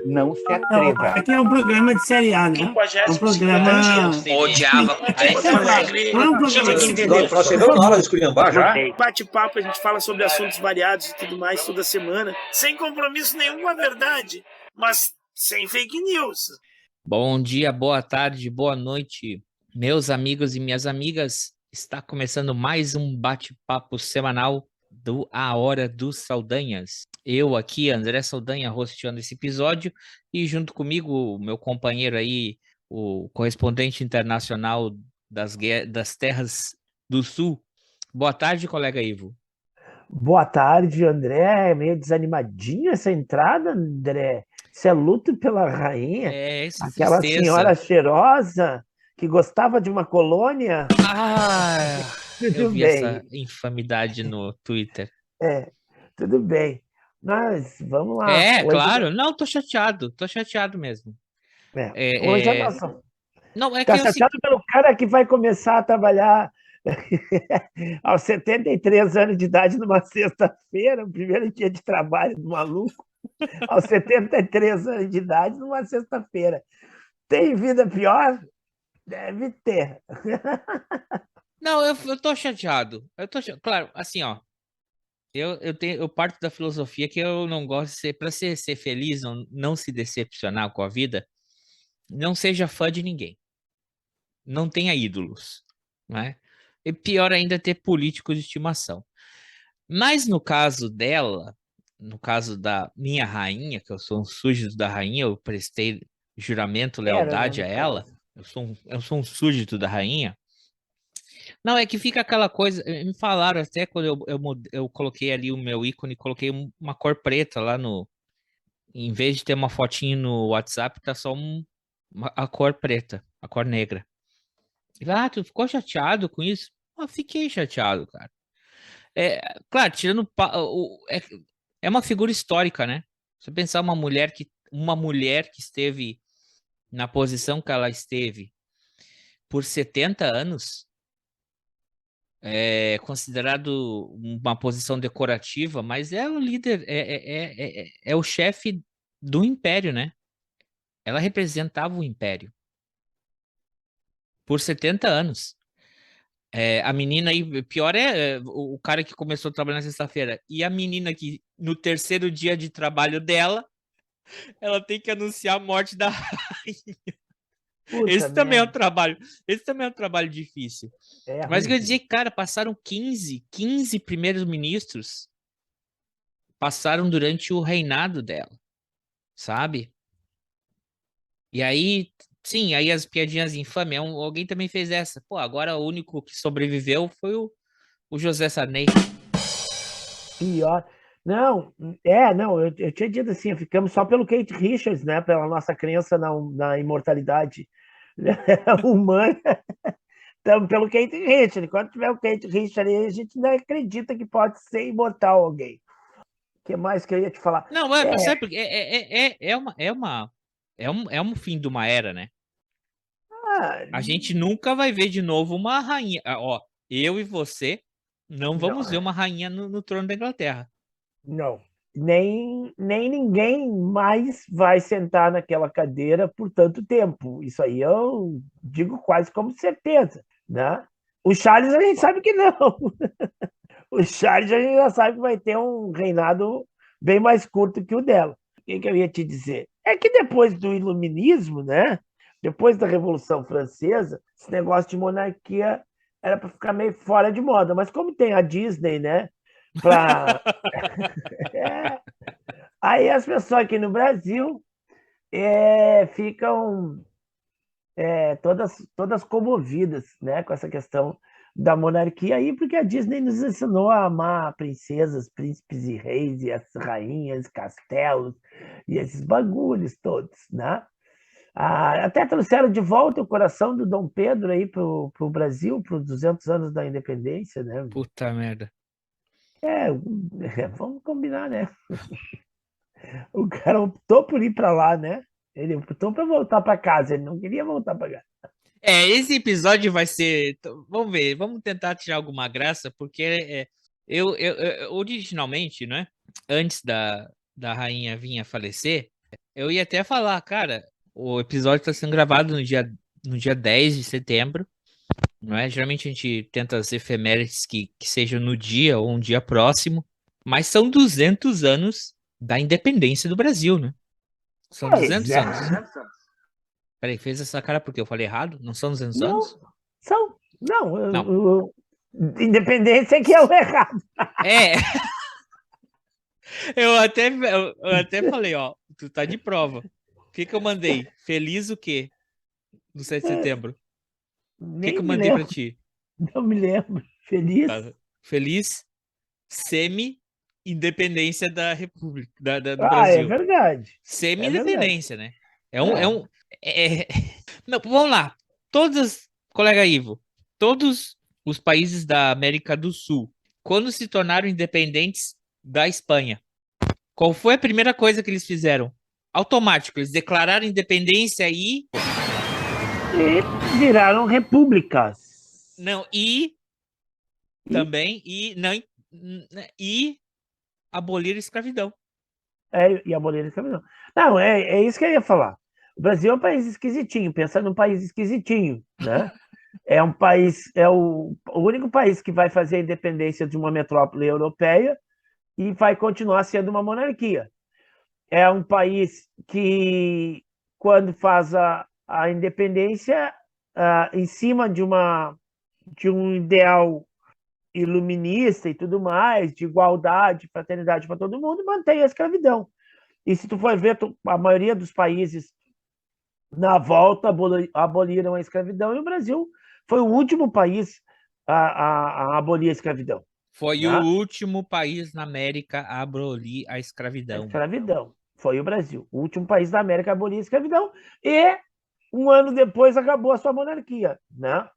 Não se Não, atreva. aqui é um programa de série A, né? É um programa... Odiava. Não é um programa de... Nós chegamos na hora de esculhambar já. Bate-papo, a gente fala sobre assuntos variados e tudo mais toda semana, sem compromisso nenhum com a verdade, mas sem fake news. Bom dia, boa tarde, boa noite, meus amigos e minhas amigas. Está começando mais um bate-papo semanal do A Hora dos Saldanhas. Eu aqui, André Saldanha, hosteando esse episódio, e junto comigo, o meu companheiro aí, o correspondente internacional das terras do Sul. Boa tarde, colega Ivo. Boa tarde, André. Meio desanimadinha essa entrada, André. Isso é luto pela rainha? Essa Aquela tristeza. senhora cheirosa que gostava de uma colônia? Ah, eu Tudo vi bem. essa infamidade no Twitter. Tudo bem. Mas vamos lá. Hoje- Claro. Não, tô chateado mesmo. Hoje é nossa. Não, é Tá que eu chateado pelo cara que vai começar a trabalhar aos 73 anos de idade numa sexta-feira, o primeiro dia de trabalho do maluco, aos 73 anos de idade numa sexta-feira. Tem vida pior? Deve ter. Não, eu tô chateado. Claro, assim, ó. Eu parto da filosofia que eu não gosto de ser, para ser feliz, não se decepcionar com a vida, não seja fã de ninguém. Não tenha ídolos, né? E pior ainda ter políticos de estimação. Mas no caso dela, no caso da minha rainha, que eu sou um súdito da rainha, eu prestei juramento, lealdade a ela, eu sou um súdito da rainha. Não, é que fica aquela coisa, me falaram até quando eu coloquei ali o meu ícone, coloquei uma cor preta lá no, em vez de ter uma fotinho no WhatsApp, tá só a cor preta, a cor negra. Tu ficou chateado com isso? Fiquei chateado, cara. Claro, tirando é uma figura histórica, né? Você pensar uma mulher que esteve na posição que ela esteve por 70 anos, é considerado uma posição decorativa, mas é o líder, é o chefe do império, né? Ela representava o império por 70 anos. A menina aí, pior o cara que começou a trabalhar na sexta-feira, e a menina que no terceiro dia de trabalho dela, ela tem que anunciar a morte da rainha. Puta Esse também é um merda. trabalho, difícil. Mas eu ruim. ia dizer que, cara, passaram 15 primeiros ministros passaram durante o reinado dela, sabe? E aí, sim, aí as piadinhas infames, alguém também fez essa. Pô, agora o único que sobreviveu foi o José Sarney. Pior. Não, eu tinha dito assim, ficamos só pelo Kate Richards, né? Pela nossa crença na imortalidade humana. Então, pelo Kate Richards. Quando tiver o Kate Richards, a gente não acredita que pode ser imortal alguém. O que mais que eu ia te falar? Não, sabe porque é um fim de uma era, né? A gente nunca vai ver de novo uma rainha. Ó, eu e você não vamos ver uma rainha no trono da Inglaterra. Não. Nem ninguém mais vai sentar naquela cadeira por tanto tempo. Isso aí eu digo quase como certeza, né? O Charles a gente sabe que não. O Charles a gente já sabe que vai ter um reinado bem mais curto que o dela. O que eu ia te dizer? É que depois do iluminismo, né? Depois da Revolução Francesa, esse negócio de monarquia era para ficar meio fora de moda. Mas como tem a Disney, né? Pra... Aí as pessoas aqui no Brasil ficam todas comovidas, né, com essa questão da monarquia aí, porque a Disney nos ensinou a amar princesas, príncipes e reis, e as rainhas, castelos, e esses bagulhos todos, né? Até trouxeram de volta o coração do Dom Pedro aí pro Brasil, para os 200 anos da independência, né? Puta merda. Vamos combinar, né? O cara optou por ir para lá, né? Ele optou para voltar para casa, ele não queria voltar para casa. Esse episódio vai ser. Vamos ver, vamos tentar tirar alguma graça, porque eu originalmente, né? Antes da rainha vir a falecer, Eu ia até falar, cara, o episódio está sendo gravado no dia 10 de setembro, não é? Geralmente a gente tenta as efemérides que sejam no dia ou um dia próximo, mas são 200 anos da independência do Brasil, né? São Pois 200 é. anos. Peraí, fez essa cara porque eu falei errado? Não são 200 Não, anos? são. Não, Não. independência que é o errado. É. Eu até falei, ó, tu tá de prova. O que eu mandei? Feliz o quê? No 7 de setembro. O que Nem eu me mandei pra lembro, ti? não me lembro. Feliz? Tá. Feliz semi-independência da República, do Ah, é Brasil. verdade. É verdade. Semi-independência, né? Não, vamos lá. Colega Ivo, todos os países da América do Sul, quando se tornaram independentes da Espanha, qual foi a primeira coisa que eles fizeram? Automático, eles declararam independência e E viraram repúblicas. não também e abolir a escravidão. E abolir a escravidão. Não, é isso que eu ia falar. O Brasil é um país esquisitinho, pensa num país esquisitinho, né? É um país, é o único país que vai fazer a independência de uma metrópole europeia e vai continuar sendo uma monarquia. É um país que, quando faz a independência, em cima de um ideal iluminista e tudo mais, de igualdade, fraternidade para todo mundo, mantém a escravidão. E se tu for ver, a maioria dos países na volta aboliram a escravidão, e o Brasil foi o último país a abolir a escravidão. Foi né? o último país na América a abolir a A escravidão. escravidão. Foi o Brasil, o último país da América a abolir a escravidão, e um ano depois acabou a sua monarquia. Né?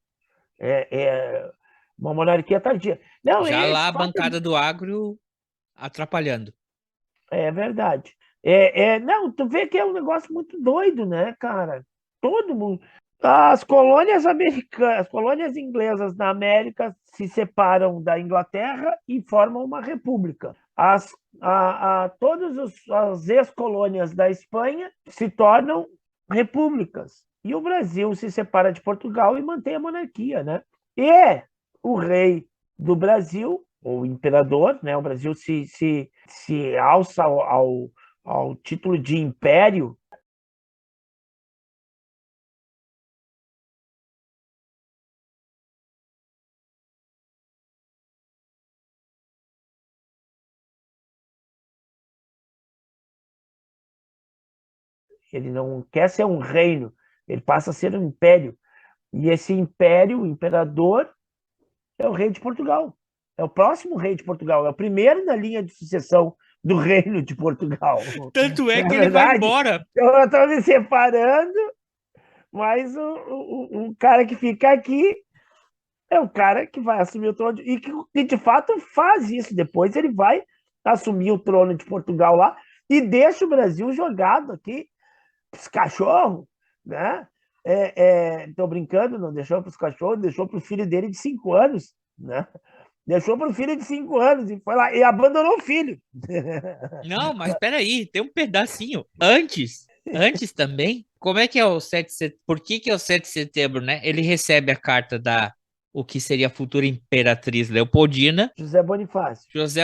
Uma monarquia tardia. Não, Já lá a bancada do agro atrapalhando. É verdade. Não, tu vê que é um negócio muito doido, né, cara? Todo mundo. As colônias americanas, as colônias inglesas na América se separam da Inglaterra e formam uma república. Todas as ex-colônias da Espanha se tornam repúblicas. E o Brasil se separa de Portugal e mantém a monarquia, né? E o rei do Brasil, o imperador, né? O Brasil se alça ao título de império. Ele não quer ser um reino, ele passa a ser um império. E esse império, o imperador, é o rei de Portugal. É o próximo rei de Portugal, é o primeiro na linha de sucessão do reino de Portugal. Tanto é que ele vai embora. Eu estou me separando, mas o cara que fica aqui é o cara que vai assumir o trono e que de fato faz isso. Depois ele vai assumir o trono de Portugal lá e deixa o Brasil jogado aqui para os cachorros, né? Estou brincando, não deixou para os cachorros, deixou para o filho dele de 5 anos, né? Deixou para o filho de 5 anos e foi lá e abandonou o filho. Não, mas peraí, tem um pedacinho. Antes também, como é que é o 7 de setembro? Por que é o 7 de setembro, né? Ele recebe a carta o que seria a futura imperatriz Leopoldina. José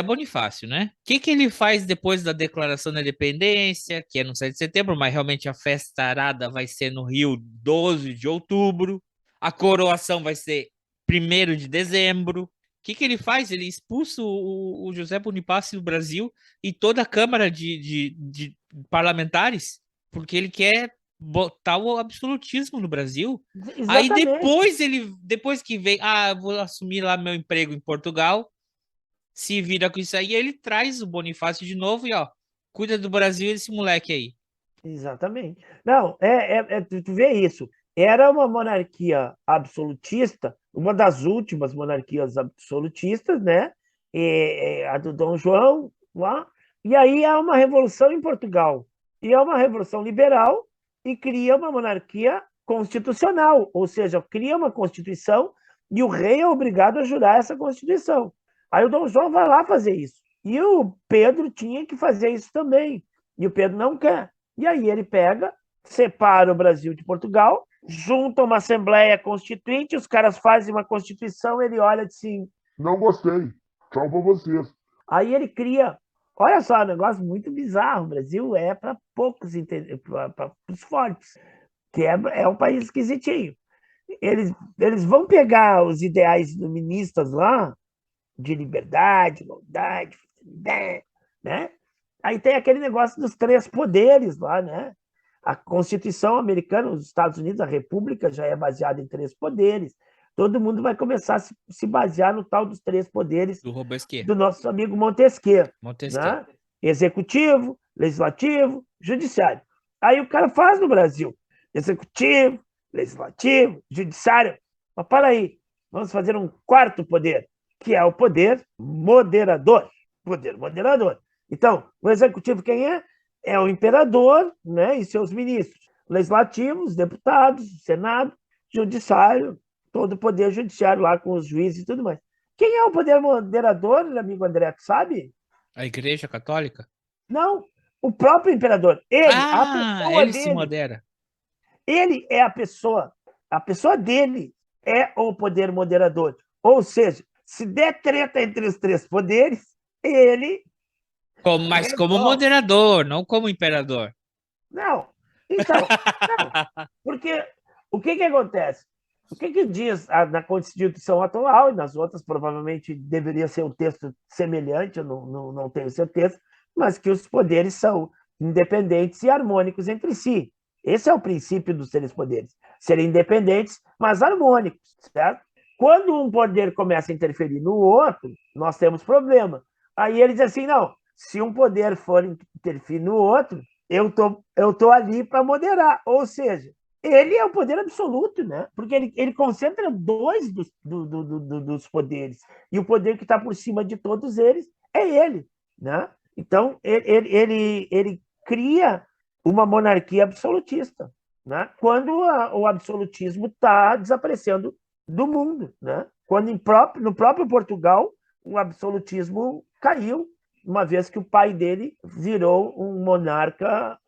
Bonifácio, né? O que ele faz depois da declaração da independência, que é no 7 de setembro, mas realmente a festa arada vai ser no Rio 12 de outubro. A coroação vai ser 1º de dezembro. O que ele faz? Ele expulsa o José Bonifácio do Brasil e toda a Câmara de parlamentares, porque ele quer botar o absolutismo no Brasil. Exatamente. Aí depois que vem, vou assumir lá meu emprego em Portugal, se vira com isso aí, ele traz o Bonifácio de novo e cuida do Brasil esse moleque aí. Exatamente. Não, tu vê isso. Era uma monarquia absolutista, uma das últimas monarquias absolutistas, né? A do Dom João lá. E aí há uma revolução em Portugal. E é uma revolução liberal e cria uma monarquia constitucional, ou seja, cria uma constituição e o rei é obrigado a jurar essa constituição. Aí o Dom João vai lá fazer isso. E o Pedro tinha que fazer isso também. E o Pedro não quer. E aí ele pega, separa o Brasil de Portugal, junta uma Assembleia Constituinte, os caras fazem uma Constituição, ele olha assim... Não gostei. Tchau pra vocês. Aí ele cria... Olha só, um negócio muito bizarro. O Brasil é para poucos, para os fortes, que é um país esquisitinho. Eles vão pegar os ideais iluministas lá, de liberdade, igualdade, né? Aí tem aquele negócio dos 3 poderes lá, né? A Constituição americana, os Estados Unidos, a República já é baseada em 3 poderes. Todo mundo vai começar a se basear no tal dos 3 poderes Do Robespierre. do nosso amigo Montesquieu. Montesquieu. Né? Executivo, legislativo, judiciário. Aí o cara faz no Brasil. Executivo, legislativo, judiciário. Mas para aí, vamos fazer um 4º poder, que é o poder moderador. Poder moderador. Então, o executivo quem é? É o imperador, né, e seus ministros. Legislativo, os deputados, o Senado, judiciário, todo o poder judiciário lá com os juízes e tudo mais. Quem é o poder moderador, amigo André, tu sabe? A Igreja Católica? Não, o próprio imperador. Ele, a pessoa ele dele, se modera. ele é a pessoa dele é o poder moderador. Ou seja, se der treta entre os 3 poderes, ele... Mas como moderador, não como imperador. Não, então, não, porque o que acontece? O que diz na Constituição atual, e nas outras provavelmente deveria ser um texto semelhante, eu não tenho certeza, mas que os poderes são independentes e harmônicos entre si. Esse é o princípio dos 3 poderes. Serem independentes, mas harmônicos, certo? Quando um poder começa a interferir no outro, nós temos problema. Aí ele diz assim, não, se um poder for interferir no outro, eu tô ali para moderar. Ou seja, ele é o poder absoluto, né? Porque ele concentra 2 dos poderes. E o poder que está por cima de todos eles é ele, né? Então, ele cria uma monarquia absolutista, né? Quando o absolutismo está desaparecendo do mundo, né? Quando no próprio Portugal, o absolutismo caiu, uma vez que o pai dele virou um monarca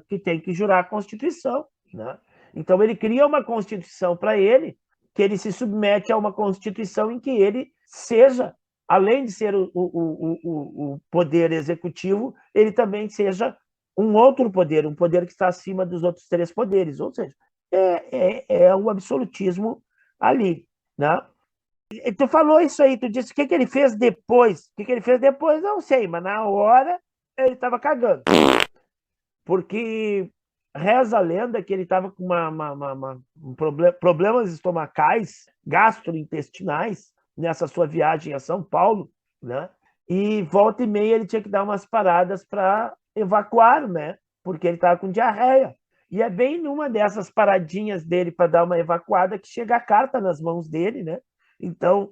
que tem que jurar a Constituição, né? Então, ele cria uma Constituição para ele, que ele se submete a uma Constituição em que ele seja, além de ser o poder executivo, ele também seja um outro poder, um poder que está acima dos outros 3 poderes. Ou seja, é o absolutismo ali, né? Tu falou isso aí, tu disse o que ele fez depois. O que ele fez depois, não sei, mas na hora ele estava cagando. Porque reza a lenda que ele estava com problemas estomacais, gastrointestinais, nessa sua viagem a São Paulo, né? E volta e meia ele tinha que dar umas paradas para evacuar, né? Porque ele estava com diarreia. E é bem numa dessas paradinhas dele para dar uma evacuada que chega a carta nas mãos dele, né? Então,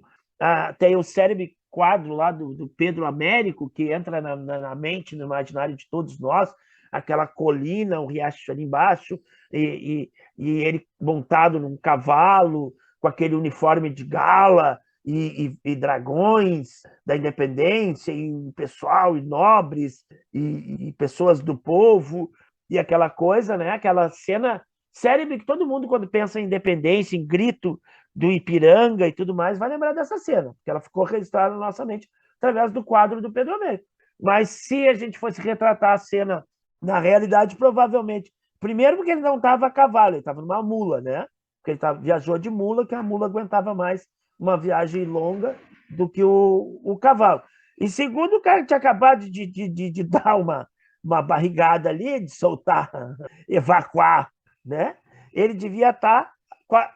tem o célebre quadro lá do Pedro Américo, que entra na mente, no imaginário de todos nós, aquela colina, um riacho ali embaixo, e ele montado num cavalo, com aquele uniforme de gala, e dragões da independência, e pessoal, e nobres, e pessoas do povo, e aquela coisa, né? Aquela cena célebre que todo mundo, quando pensa em independência, em grito do Ipiranga e tudo mais, vai lembrar dessa cena, porque ela ficou registrada na nossa mente através do quadro do Pedro Américo. Mas se a gente fosse retratar a cena na realidade, provavelmente, primeiro porque ele não estava a cavalo, ele estava numa mula, né? Porque ele viajou de mula, que a mula aguentava mais uma viagem longa do que o cavalo. E segundo, o cara tinha acabado de dar uma barrigada ali, de soltar, evacuar, né? Ele devia estar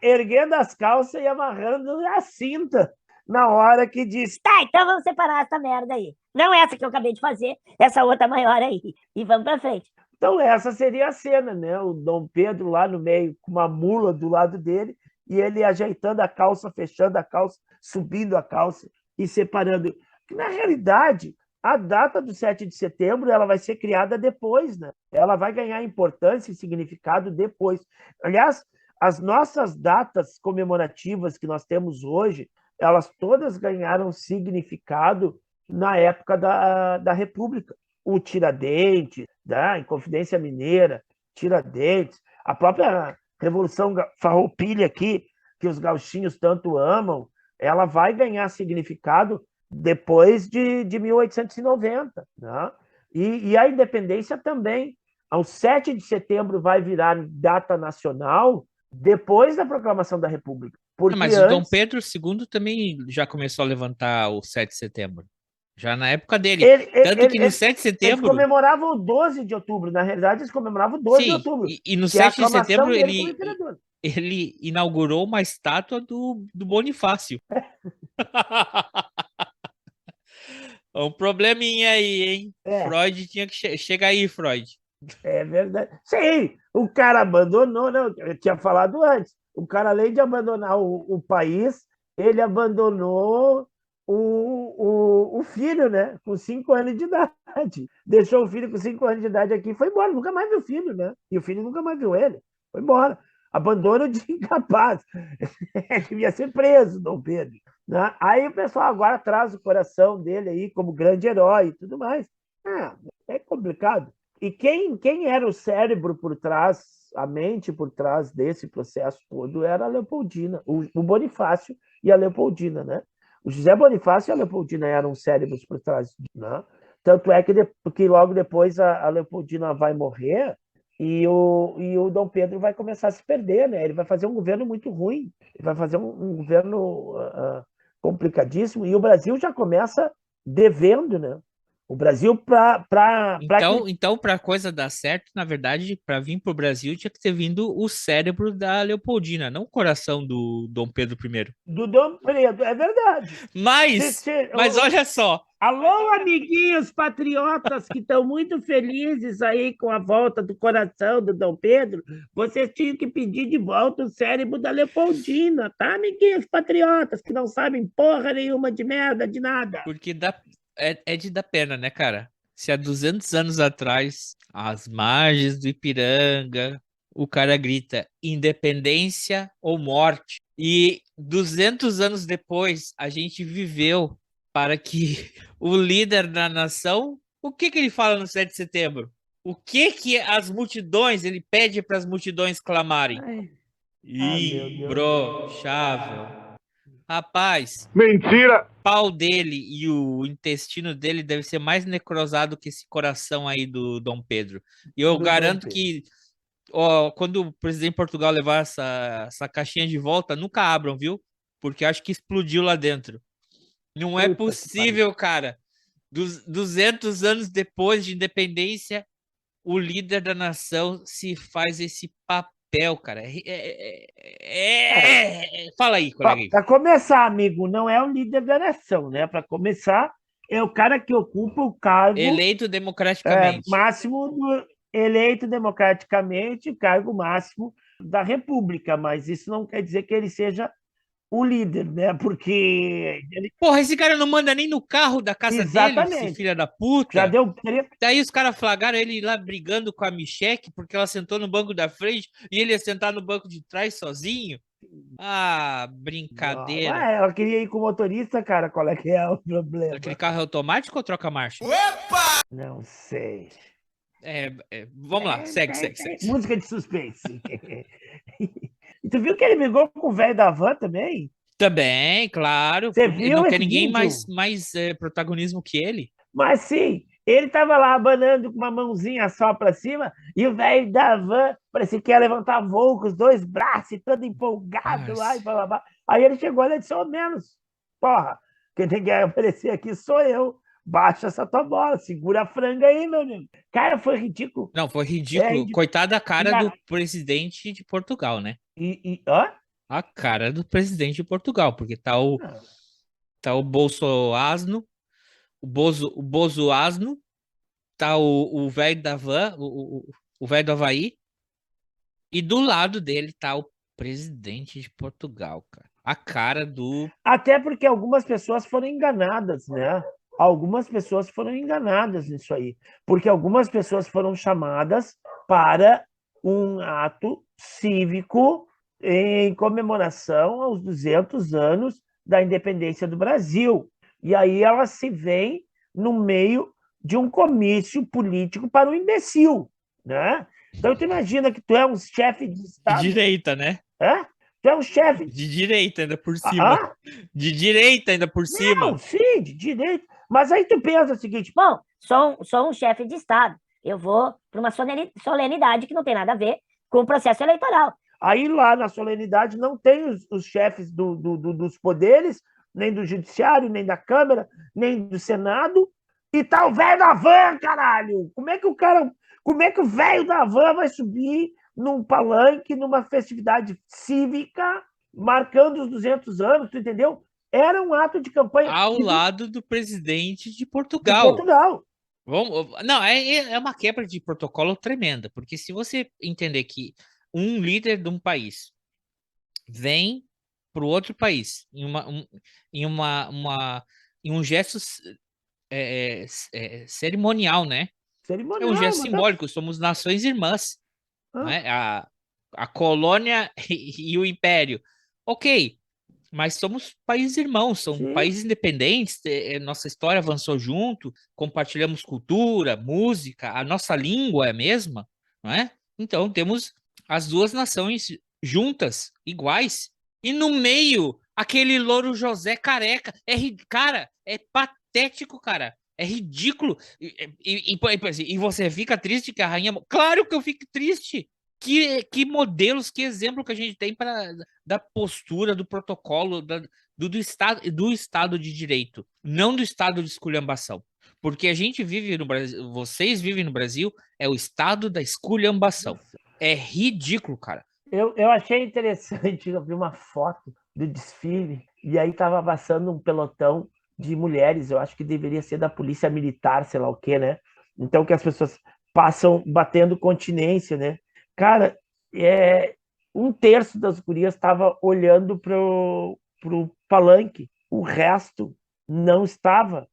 erguendo as calças e amarrando a cinta na hora que disse: tá, então vamos separar essa merda aí. Não essa que eu acabei de fazer, essa outra maior aí. E vamos pra frente. Então essa seria a cena, né? O Dom Pedro lá no meio, com uma mula do lado dele, e ele ajeitando a calça, fechando a calça, subindo a calça e separando. Na realidade, a data do 7 de setembro ela vai ser criada depois, né? Ela vai ganhar importância e significado depois. Aliás, as nossas datas comemorativas que nós temos hoje, elas todas ganharam significado na época da República, o Tiradentes, né? Inconfidência Mineira, Tiradentes, a própria Revolução Farroupilha aqui, que os gauchinhos tanto amam, ela vai ganhar significado depois de 1890. Né? E a independência também. Ao 7 de setembro vai virar data nacional depois da proclamação da República. Porque Mas o Dom Pedro II também já começou a levantar o 7 de setembro. Já na época dele. Tanto que no 7 de setembro... Eles comemoravam o 12 de outubro. Na realidade, eles comemoravam o 12 de outubro. E no 7 de setembro ele inaugurou uma estátua do Bonifácio. Um probleminha aí, hein? Freud tinha que... Chega aí, Freud. É verdade. Sim, o cara abandonou, não, eu tinha falado antes. O cara, além de abandonar o país, ele abandonou o filho, né? Com 5 anos de idade. Deixou o filho com 5 anos de idade aqui e foi embora. Nunca mais viu o filho, né? E o filho nunca mais viu ele. Foi embora. Abandono de incapaz. Devia ser preso, Dom Pedro. Né? Aí o pessoal agora traz o coração dele aí como grande herói e tudo mais. É complicado. E quem era o cérebro por trás, a mente por trás desse processo todo era a Leopoldina, o Bonifácio e a Leopoldina, né? O José Bonifácio e a Leopoldina eram cérebros por trás, né? Tanto é que logo depois a Leopoldina vai morrer e o Dom Pedro vai começar a se perder, né? Ele vai fazer um governo muito ruim, ele vai fazer um governo complicadíssimo, e o Brasil já começa devendo, né? O Brasil, Então, para a coisa dar certo, na verdade, para vir para o Brasil, tinha que ter vindo o cérebro da Leopoldina, não o coração do Dom Pedro I. Do Dom Pedro, é verdade. Mas olha só. Alô, amiguinhos patriotas que estão muito felizes aí com a volta do coração do Dom Pedro, vocês tinham que pedir de volta o cérebro da Leopoldina, tá, amiguinhos patriotas que não sabem porra nenhuma de merda, de nada. Porque é de dar pena, né, cara? Se há 200 anos atrás, às margens do Ipiranga, o cara grita independência ou morte. E 200 anos depois, a gente viveu para que o líder da nação... O que ele fala no 7 de setembro? O que as multidões... Ele pede para as multidões clamarem. Imbrochável. Rapaz, Mentira! O pau dele e o intestino dele deve ser mais necrosado que esse coração aí do Dom Pedro. E eu garanto que quando o presidente de Portugal levar essa caixinha de volta, nunca abram, viu? Porque acho que explodiu lá dentro. Não é possível, cara. 200 anos depois de independência, o líder da nação se faz esse papel, cara. Fala aí, colega. Para começar, amigo, não é o líder da nação, né? Para começar, é o cara que ocupa o cargo eleito democraticamente. Eleito democraticamente, o cargo máximo da República, mas isso não quer dizer que ele seja o líder, né? Porque Porra, esse cara não manda nem no carro da casa dele, esse filho da puta. Já deu. Daí os caras flagraram ele lá brigando com a Michelle porque ela sentou no banco da frente e ele ia sentar no banco de trás sozinho. Ah, brincadeira. Ela queria ir com o motorista, cara. Qual é que é o problema? Aquele carro é automático ou troca marcha? Opa! Não sei. Vamos lá, segue. Música de suspense. E tu viu que ele brigou com o velho da van também? Também, claro. Você viu? Não quer ninguém mais protagonismo que ele. Mas sim, ele tava lá abanando com uma mãozinha só pra cima e o velho da van parecia que ia levantar voo com os 2 braços, todo empolgado lá e blá, blá, blá. Aí ele chegou e disse: menos, porra, quem tem que aparecer aqui sou eu. Baixa essa tua bola, segura a franga aí, meu amigo. Cara, foi ridículo. Não, foi ridículo. Coitada da cara do presidente de Portugal, né? A cara do presidente de Portugal, porque tá o Bolso Asno, o Bozo Asno, tá o velho da van, o velho do Havaí, e do lado dele tá o presidente de Portugal, cara. A cara do... Até porque algumas pessoas foram enganadas, né? Algumas pessoas foram enganadas nisso aí, porque algumas pessoas foram chamadas para um ato cívico em comemoração aos 200 anos da independência do Brasil. E aí elas se veem no meio de um comício político para um imbecil, né? Então, tu imagina que tu é um chefe de De Estado. direita, né? Hã? Tu é um chefe. De direita ainda por cima. De direita ainda por cima. Não, sim, de direita. Mas aí tu pensa o seguinte: Bom, sou um chefe de Estado. Eu vou para uma solenidade que não tem nada a ver com o processo eleitoral. aí lá na solenidade não tem os chefes dos poderes, nem do judiciário, nem da Câmara, nem do Senado, e tá o velho da van, caralho! Como é que o velho da van vai subir num palanque, numa festividade cívica, marcando os 200 anos, tu entendeu? Era um ato de campanha Ao lado do presidente de de Portugal. Portugal. Não, é uma quebra de protocolo tremenda, porque se você entender que um líder de um país vem para o outro país em um gesto cerimonial, né? É Cerimonial, um gesto mas simbólico, somos nações irmãs, Ah. né? A colônia e o império. Ok, mas somos países irmãos, são Sim. países independentes, nossa história avançou junto, compartilhamos cultura, música, a nossa língua é a mesma, não é? Então temos as duas nações juntas, iguais, e no meio, aquele louro José careca, cara, é patético, cara, é ridículo, e você fica triste que a rainha... Claro que eu fico triste! Que modelos, que exemplo que a gente tem da postura, do protocolo, do Estado de Direito, não do Estado de esculhambação. Porque a gente vive no Brasil, vocês vivem no Brasil, é o Estado da esculhambação. É ridículo, cara. Eu achei interessante, eu vi uma foto do desfile, e aí estava passando um pelotão de mulheres, eu acho que deveria ser da polícia militar, sei lá o quê, né? Então que as pessoas passam batendo continência, né? Cara, um terço das gurias estava olhando pro palanque, o resto não estava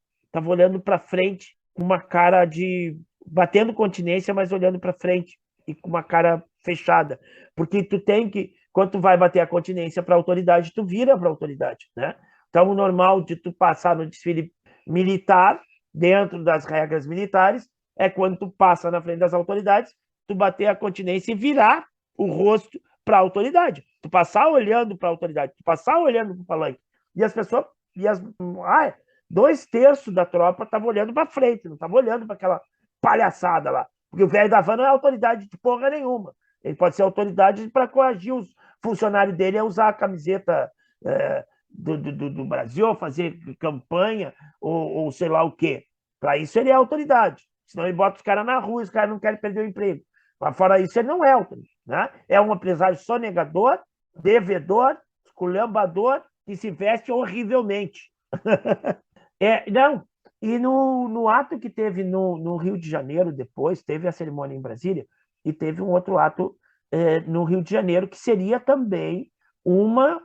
olhando para frente, com uma cara de... batendo continência, mas olhando para frente, e com uma cara fechada. Porque tu tem que, quando tu vai bater a continência para a autoridade, tu vira para a autoridade, né? Então, o normal de tu passar no desfile militar, dentro das regras militares, é quando tu passa na frente das autoridades, tu bater a continência e virar o rosto para a autoridade. Tu passar olhando para a autoridade, tu passar olhando para o palanque. E as pessoas... 2/3 da tropa estavam olhando para frente, não estavam olhando para aquela palhaçada lá. Porque o velho da van não é autoridade de porra nenhuma. Ele pode ser autoridade para coagir os funcionários dele a usar a camiseta do Brasil, fazer campanha, ou sei lá o quê. Para isso ele é autoridade. Senão ele bota os caras na rua, os caras não querem perder o emprego. Mas fora isso, ele não é autoridade, né? É um empresário sonegador, devedor, esculhambador, que se veste horrivelmente. Não. E no ato que teve no Rio de Janeiro, depois, teve a cerimônia em Brasília, e teve um outro ato no Rio de Janeiro, que seria também uma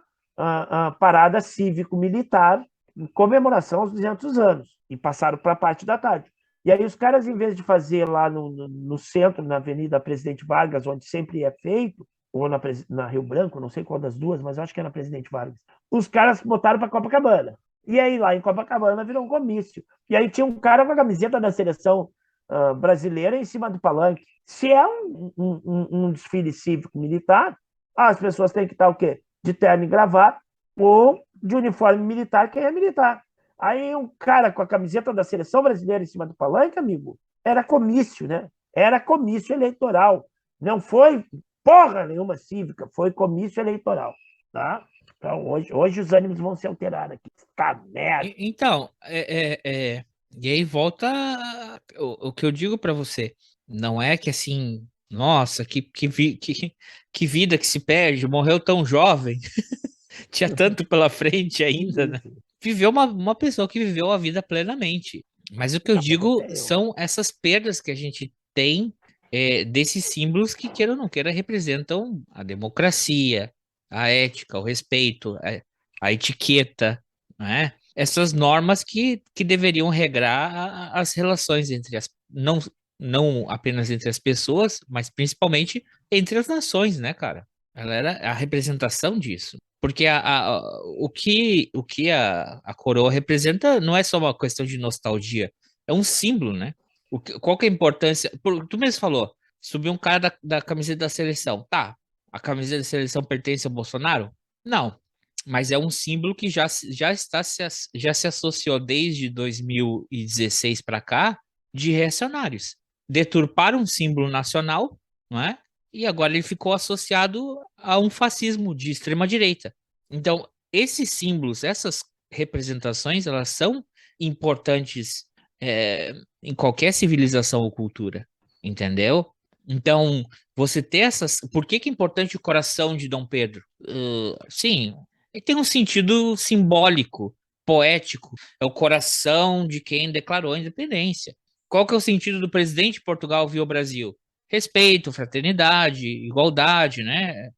parada cívico-militar em comemoração aos 200 anos, e passaram para a parte da tarde. E aí os caras, em vez de fazer lá no centro, na Avenida Presidente Vargas, onde sempre é feito, ou na Rio Branco, não sei qual das duas, mas acho que é na Presidente Vargas, os caras botaram para Copacabana. E aí lá em Copacabana virou um comício. E aí tinha um cara com a camiseta da seleção brasileira em cima do palanque. Se é um desfile cívico-militar, as pessoas têm que estar o quê? De terno e gravata, ou de uniforme militar, quem é militar. Aí um cara com a camiseta da seleção brasileira em cima do palanque, amigo, era comício, né? Era comício eleitoral. Não foi porra nenhuma cívica, foi comício eleitoral, tá? Então, hoje os ânimos vão se alterar aqui. Tá merda. Então, e aí volta o que eu digo para você. Não é que assim, nossa, que vida que se perde, morreu tão jovem, tinha tanto pela frente ainda, né? Viveu uma pessoa que viveu a vida plenamente. Mas o que eu digo são essas perdas que a gente tem desses símbolos que, queira ou não queira, representam a democracia, a ética, o respeito, a etiqueta, né? Essas normas que deveriam regrar as relações entre não apenas entre as pessoas, mas principalmente entre as nações, né, cara? Ela era a representação disso. Porque o que a coroa representa não é só uma questão de nostalgia, é um símbolo, né? Qual que é a importância? Tu mesmo falou, subiu um cara da camiseta da seleção. Tá, a camiseta da seleção pertence ao Bolsonaro? Não, mas é um símbolo que já se associou desde 2016 para cá de reacionários. Deturparam um símbolo nacional, não é? E agora ele ficou associado a um fascismo de extrema-direita. Então, esses símbolos, essas representações, elas são importantes em qualquer civilização ou cultura, entendeu? Então, você ter essas... Por que é importante o coração de Dom Pedro? Sim, ele tem um sentido simbólico, poético. É o coração de quem declarou a independência. Qual que é o sentido do presidente de Portugal vir ao Brasil? Respeito, fraternidade, igualdade, né?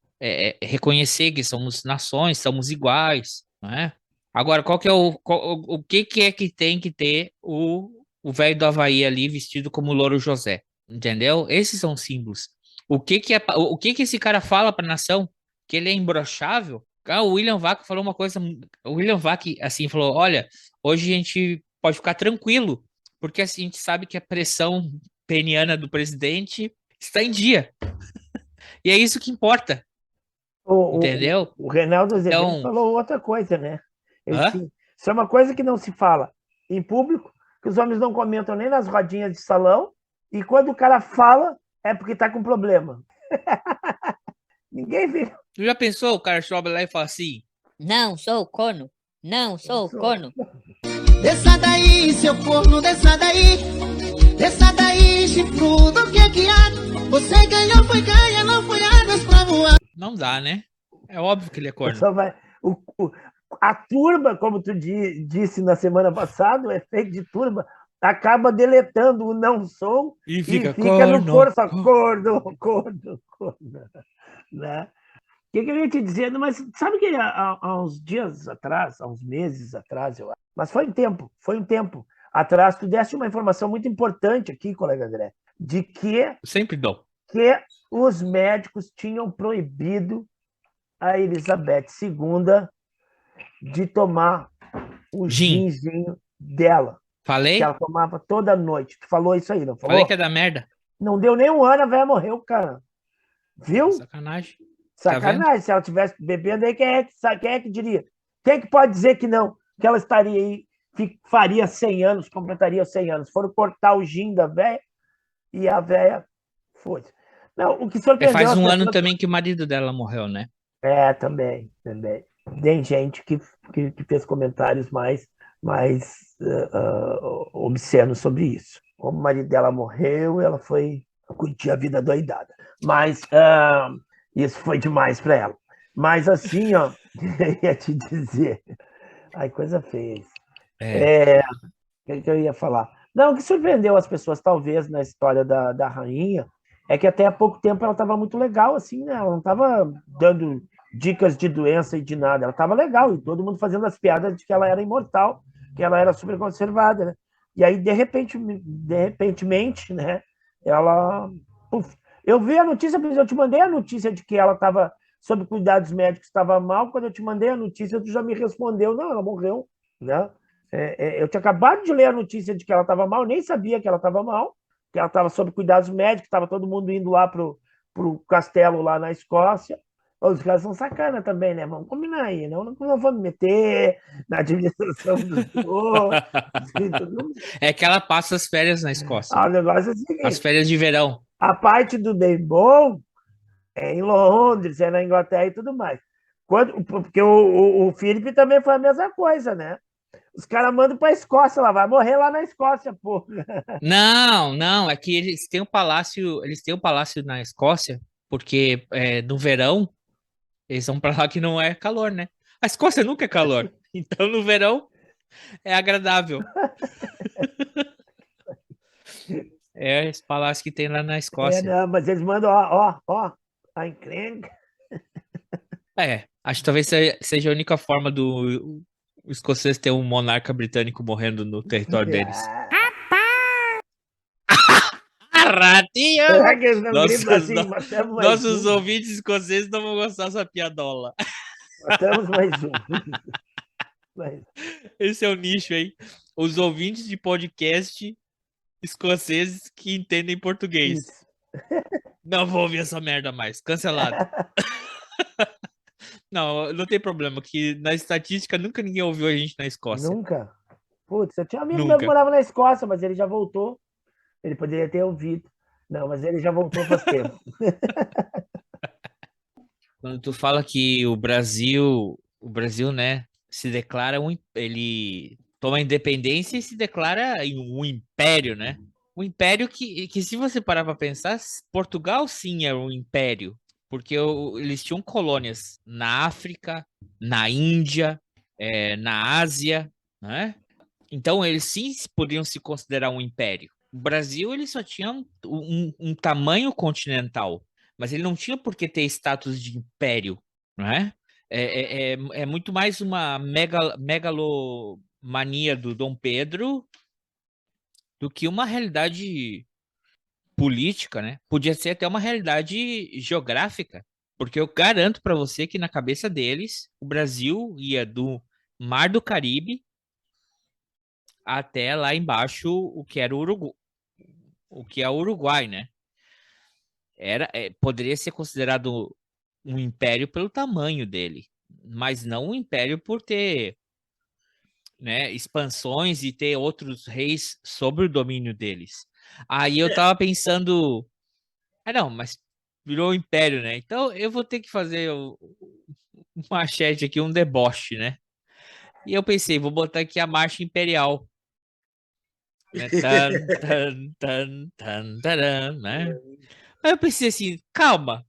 Reconhecer que somos nações, somos iguais, né? Agora, qual que é o que é que tem que ter o velho do Havaí ali vestido como Louro José, entendeu? Esses são símbolos. O que que esse cara fala para a nação? Que ele é imbrochável? O William Vac falou uma coisa, o William Vac assim falou, olha, hoje a gente pode ficar tranquilo, porque assim, a gente sabe que a pressão peniana do presidente está em dia. E é isso que importa. Entendeu? O Reinaldo Azevedo falou outra coisa, né? Isso é uma coisa que não se fala em público, que os homens não comentam nem nas rodinhas de salão, e quando o cara fala, é porque tá com problema. Ninguém vê. Tu já pensou o cara sobe lá e fala assim? Não sou corno. Não sou corno. Desça daí, seu corno, desça daí. Desça daí, chifrudo, o que é que há? Você ganhou, foi ganha, não foi águas pra voar. Não dá, né? É óbvio que ele é corno. A turba, como tu disse na semana passada, o efeito de turba, acaba deletando o não sou e fica no coro só corno. Né? O que eu ia te dizer? Mas sabe que há uns dias atrás, há uns meses atrás, eu acho, mas foi um tempo atrás, tu deste uma informação muito importante aqui, colega André, de que... Sempre dou. Que os médicos tinham proibido a Elizabeth II de tomar o ginzinho dela. Falei? Que ela tomava toda noite. Tu falou isso aí, não falou? Falei que é da merda. Não deu nem um ano, a velha morreu, cara. Viu? Sacanagem. Sacanagem. Se ela tivesse bebendo, aí quem é que diria? Quem é que pode dizer que não? Que ela estaria aí, faria 100 anos, completaria 100 anos. Foram cortar o gin da velha e a velha foi. Não, o que surpreendeu... Faz um ano também que o marido dela morreu, né? Também. Tem gente que fez comentários mais obscenos sobre isso. Como o marido dela morreu, ela foi curtir a vida doidada. Mas isso foi demais para ela. Mas assim, ó, eu ia te dizer... Ai, coisa feia. O que eu ia falar? Não, o que surpreendeu as pessoas, talvez, na história da rainha, é que até há pouco tempo ela estava muito legal, assim, né? Ela não estava dando dicas de doença e de nada. Ela estava legal, e todo mundo fazendo as piadas de que ela era imortal, que ela era super conservada, né? E aí, de repentemente, né? Ela... Eu vi a notícia, eu te mandei a notícia de que ela estava sob cuidados médicos, estava mal. Quando eu te mandei a notícia, tu já me respondeu, não, ela morreu, né? Eu tinha acabado de ler a notícia de que ela estava mal, nem sabia que ela estava mal, que ela estava sob cuidados médicos, estava todo mundo indo lá pro castelo lá na Escócia. Os caras são sacana também, né? Vamos combinar aí, não vamos meter na administração dos outros. É que ela passa as férias na Escócia. O negócio é o seguinte, as férias de verão. A parte do bem bom é em Londres, é na Inglaterra e tudo mais. Porque o Felipe também foi a mesma coisa, né? Os caras mandam para a Escócia, ela vai morrer lá na Escócia, pô. Não, é que eles têm um palácio na Escócia, porque no verão eles vão para lá que não é calor, né? A Escócia nunca é calor, então no verão é agradável. É esse palácio que tem lá na Escócia. Não, mas eles mandam, ó, a encrenca. Acho que talvez seja a única forma do escocês ter um monarca britânico morrendo no território deles. Ratinho! Nossos ouvintes escoceses não vão gostar dessa piadola. Matamos mais um. Esse é o nicho aí. Os ouvintes de podcast escoceses que entendem português. Isso. Não vou ouvir essa merda mais. Cancelado. Não tem problema, que na estatística nunca ninguém ouviu a gente na Escócia. Nunca? Putz, eu tinha um amigo meu que morava na Escócia, mas ele já voltou. Ele poderia ter ouvido. Não, mas ele já voltou faz tempo. Quando tu fala que o Brasil, né, se declara ele toma a independência e se declara um império, né? Um império que se você parar para pensar, Portugal sim era um império, porque eles tinham colônias na África, na Índia, na Ásia, né? Então eles sim podiam se considerar um império. O Brasil ele só tinha um tamanho continental, mas ele não tinha por que ter status de império, não é? É muito mais uma megalomania do Dom Pedro do que uma realidade política, né? Podia ser até uma realidade geográfica, porque eu garanto para você que na cabeça deles o Brasil ia do Mar do Caribe até lá embaixo o que era o Uruguai, o que é o Uruguai, né? Poderia ser considerado um império pelo tamanho dele, mas não um império por ter, né, expansões e ter outros reis sobre o domínio deles. Aí eu tava pensando, não, mas virou um império, né? Então eu vou ter que fazer um machete aqui, um deboche, né? E eu pensei, vou botar aqui a marcha imperial. Né? Tan, tan, tan, tan, taran, né? Aí eu pensei assim, calma,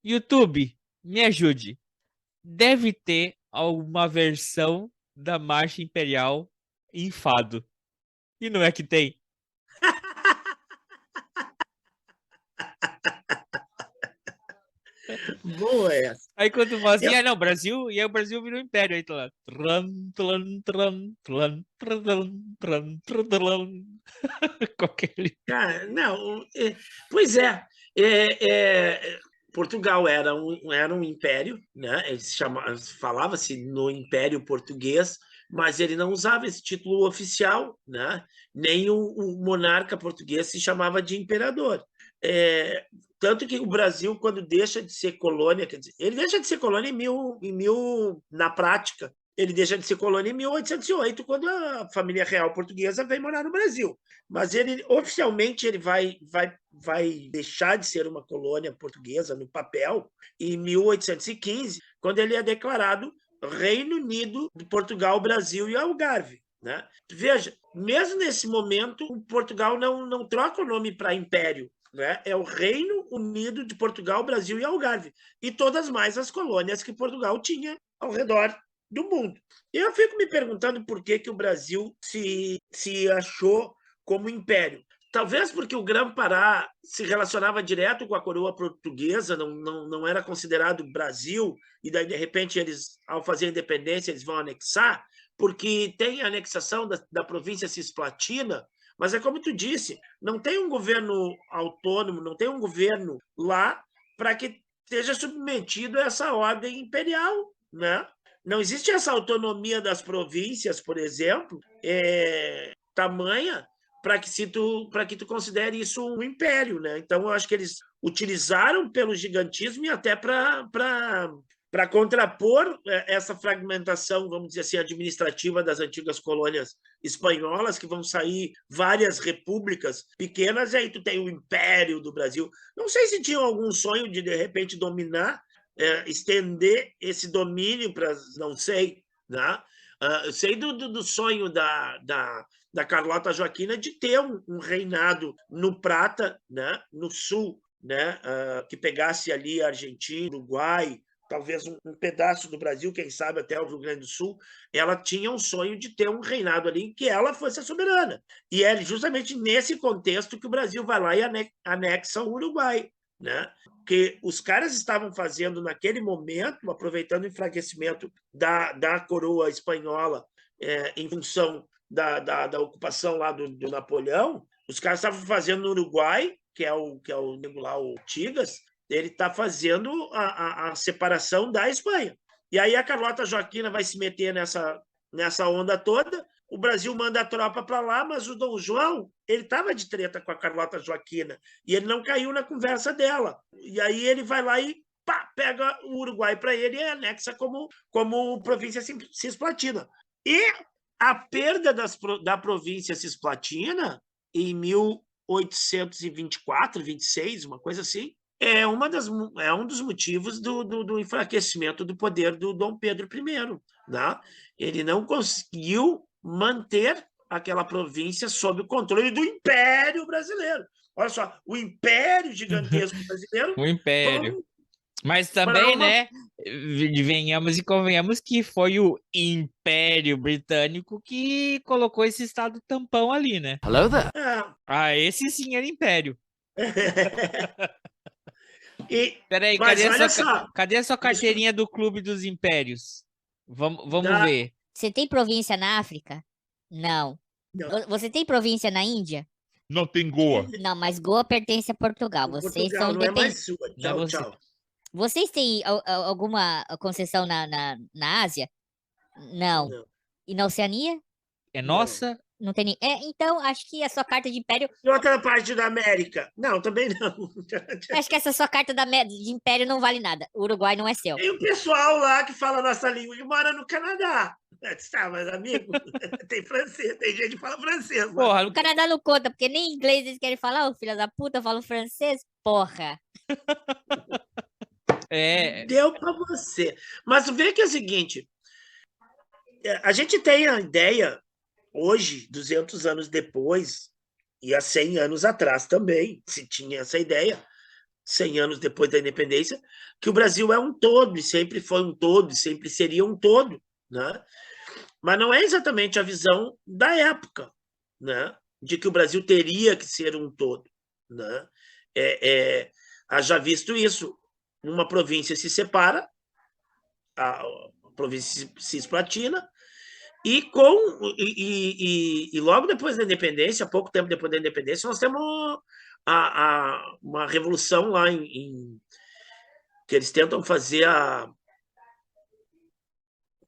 YouTube, me ajude. Deve ter alguma versão da Marcha Imperial em fado. E não é que tem? Boa essa. Aí quando fala assim, não, Brasil, e aí o Brasil virou império, aí tá lá. Com aquele... Cara, não, pois é, Portugal era um império, né? Falava-se no Império Português, mas ele não usava esse título oficial, né? Nem o monarca português se chamava de imperador. Tanto que o Brasil, quando deixa de ser colônia, quer dizer, ele deixa de ser colônia na prática, ele deixa de ser colônia em 1808, quando a família real portuguesa vem morar no Brasil. Mas ele oficialmente ele vai deixar de ser uma colônia portuguesa no papel em 1815, quando ele é declarado Reino Unido de Portugal, Brasil e Algarve. Né? Veja, mesmo nesse momento, Portugal não troca o nome para império. Né? É o Reino Unido de Portugal, Brasil e Algarve. E todas mais as colônias que Portugal tinha ao redor do mundo. Eu fico me perguntando por que o Brasil se achou como império. Talvez porque o Grã-Pará se relacionava direto com a coroa portuguesa, não era considerado Brasil, e daí, de repente, eles, ao fazer a independência, eles vão anexar, porque tem a anexação da província Cisplatina, mas é como tu disse, não tem um governo autônomo, não tem um governo lá para que esteja submetido a essa ordem imperial, né? Não existe essa autonomia das províncias, por exemplo, tamanha para que tu considere isso um império, né? Então, eu acho que eles utilizaram pelo gigantismo e até para contrapor essa fragmentação, vamos dizer assim, administrativa das antigas colônias espanholas, que vão sair várias repúblicas pequenas, e aí tu tem o Império do Brasil. Não sei se tinham algum sonho de repente, dominar, estender esse domínio para... Não sei, né? Eu sei do sonho da Carlota Joaquina de ter um reinado no Prata, né? No sul, né? Que pegasse ali a Argentina, Uruguai, talvez um pedaço do Brasil, quem sabe até o Rio Grande do Sul. Ela tinha um sonho de ter um reinado ali em que ela fosse a soberana. E é justamente nesse contexto que o Brasil vai lá e anexa o Uruguai, né? Porque os caras estavam fazendo, naquele momento, aproveitando o enfraquecimento da coroa espanhola em função da ocupação lá do Napoleão, os caras estavam fazendo no Uruguai, que é o lá, o Artigas, ele está fazendo a separação da Espanha. E aí a Carlota Joaquina vai se meter nessa onda toda, o Brasil manda a tropa para lá, mas o Dom João, ele estava de treta com a Carlota Joaquina, e ele não caiu na conversa dela. E aí ele vai lá e pega o Uruguai para ele e anexa como província cisplatina. E a perda da província cisplatina, em 1824, 26, uma coisa assim, é um dos motivos do enfraquecimento do poder do Dom Pedro I. Né? Ele não conseguiu manter aquela província sob o controle do Império Brasileiro. Olha só, o Império gigantesco brasileiro... O Império. Mas também, né, venhamos e convenhamos que foi o Império Britânico que colocou esse estado tampão ali, né? Hello there. Esse sim era Império. Peraí, cadê a sua carteirinha do Clube dos Impérios? Vamos ver. Você tem província na África? Não. Você tem província na Índia? Não tem Goa. Não, mas Goa pertence a Portugal. Vocês são independentes. Tchau. Vocês têm alguma concessão na Ásia? Não. E na Oceania? É nossa? Não tem nem... então, acho que a sua carta de império... E outra parte da América? Não, também não. Acho que essa sua carta de império não vale nada. O Uruguai não é seu. Tem o pessoal lá que fala a nossa língua e mora no Canadá. Tá, mas amigo, tem francês, tem gente que fala francês. Porra, o Canadá não conta, porque nem inglês eles querem falar, ô filha da puta, eu falo francês, porra. Deu pra você. Mas vê que é o seguinte, a gente tem a ideia, hoje, 200 anos depois, e há 100 anos atrás também, se tinha essa ideia, 100 anos depois da independência, que o Brasil é um todo, e sempre foi um todo, e sempre seria um todo, né? Mas não é exatamente a visão da época, né? De que o Brasil teria que ser um todo, né? Haja visto isso, uma província se separa, a província cisplatina, e logo depois da independência, pouco tempo depois da independência, nós temos uma revolução lá que eles tentam fazer a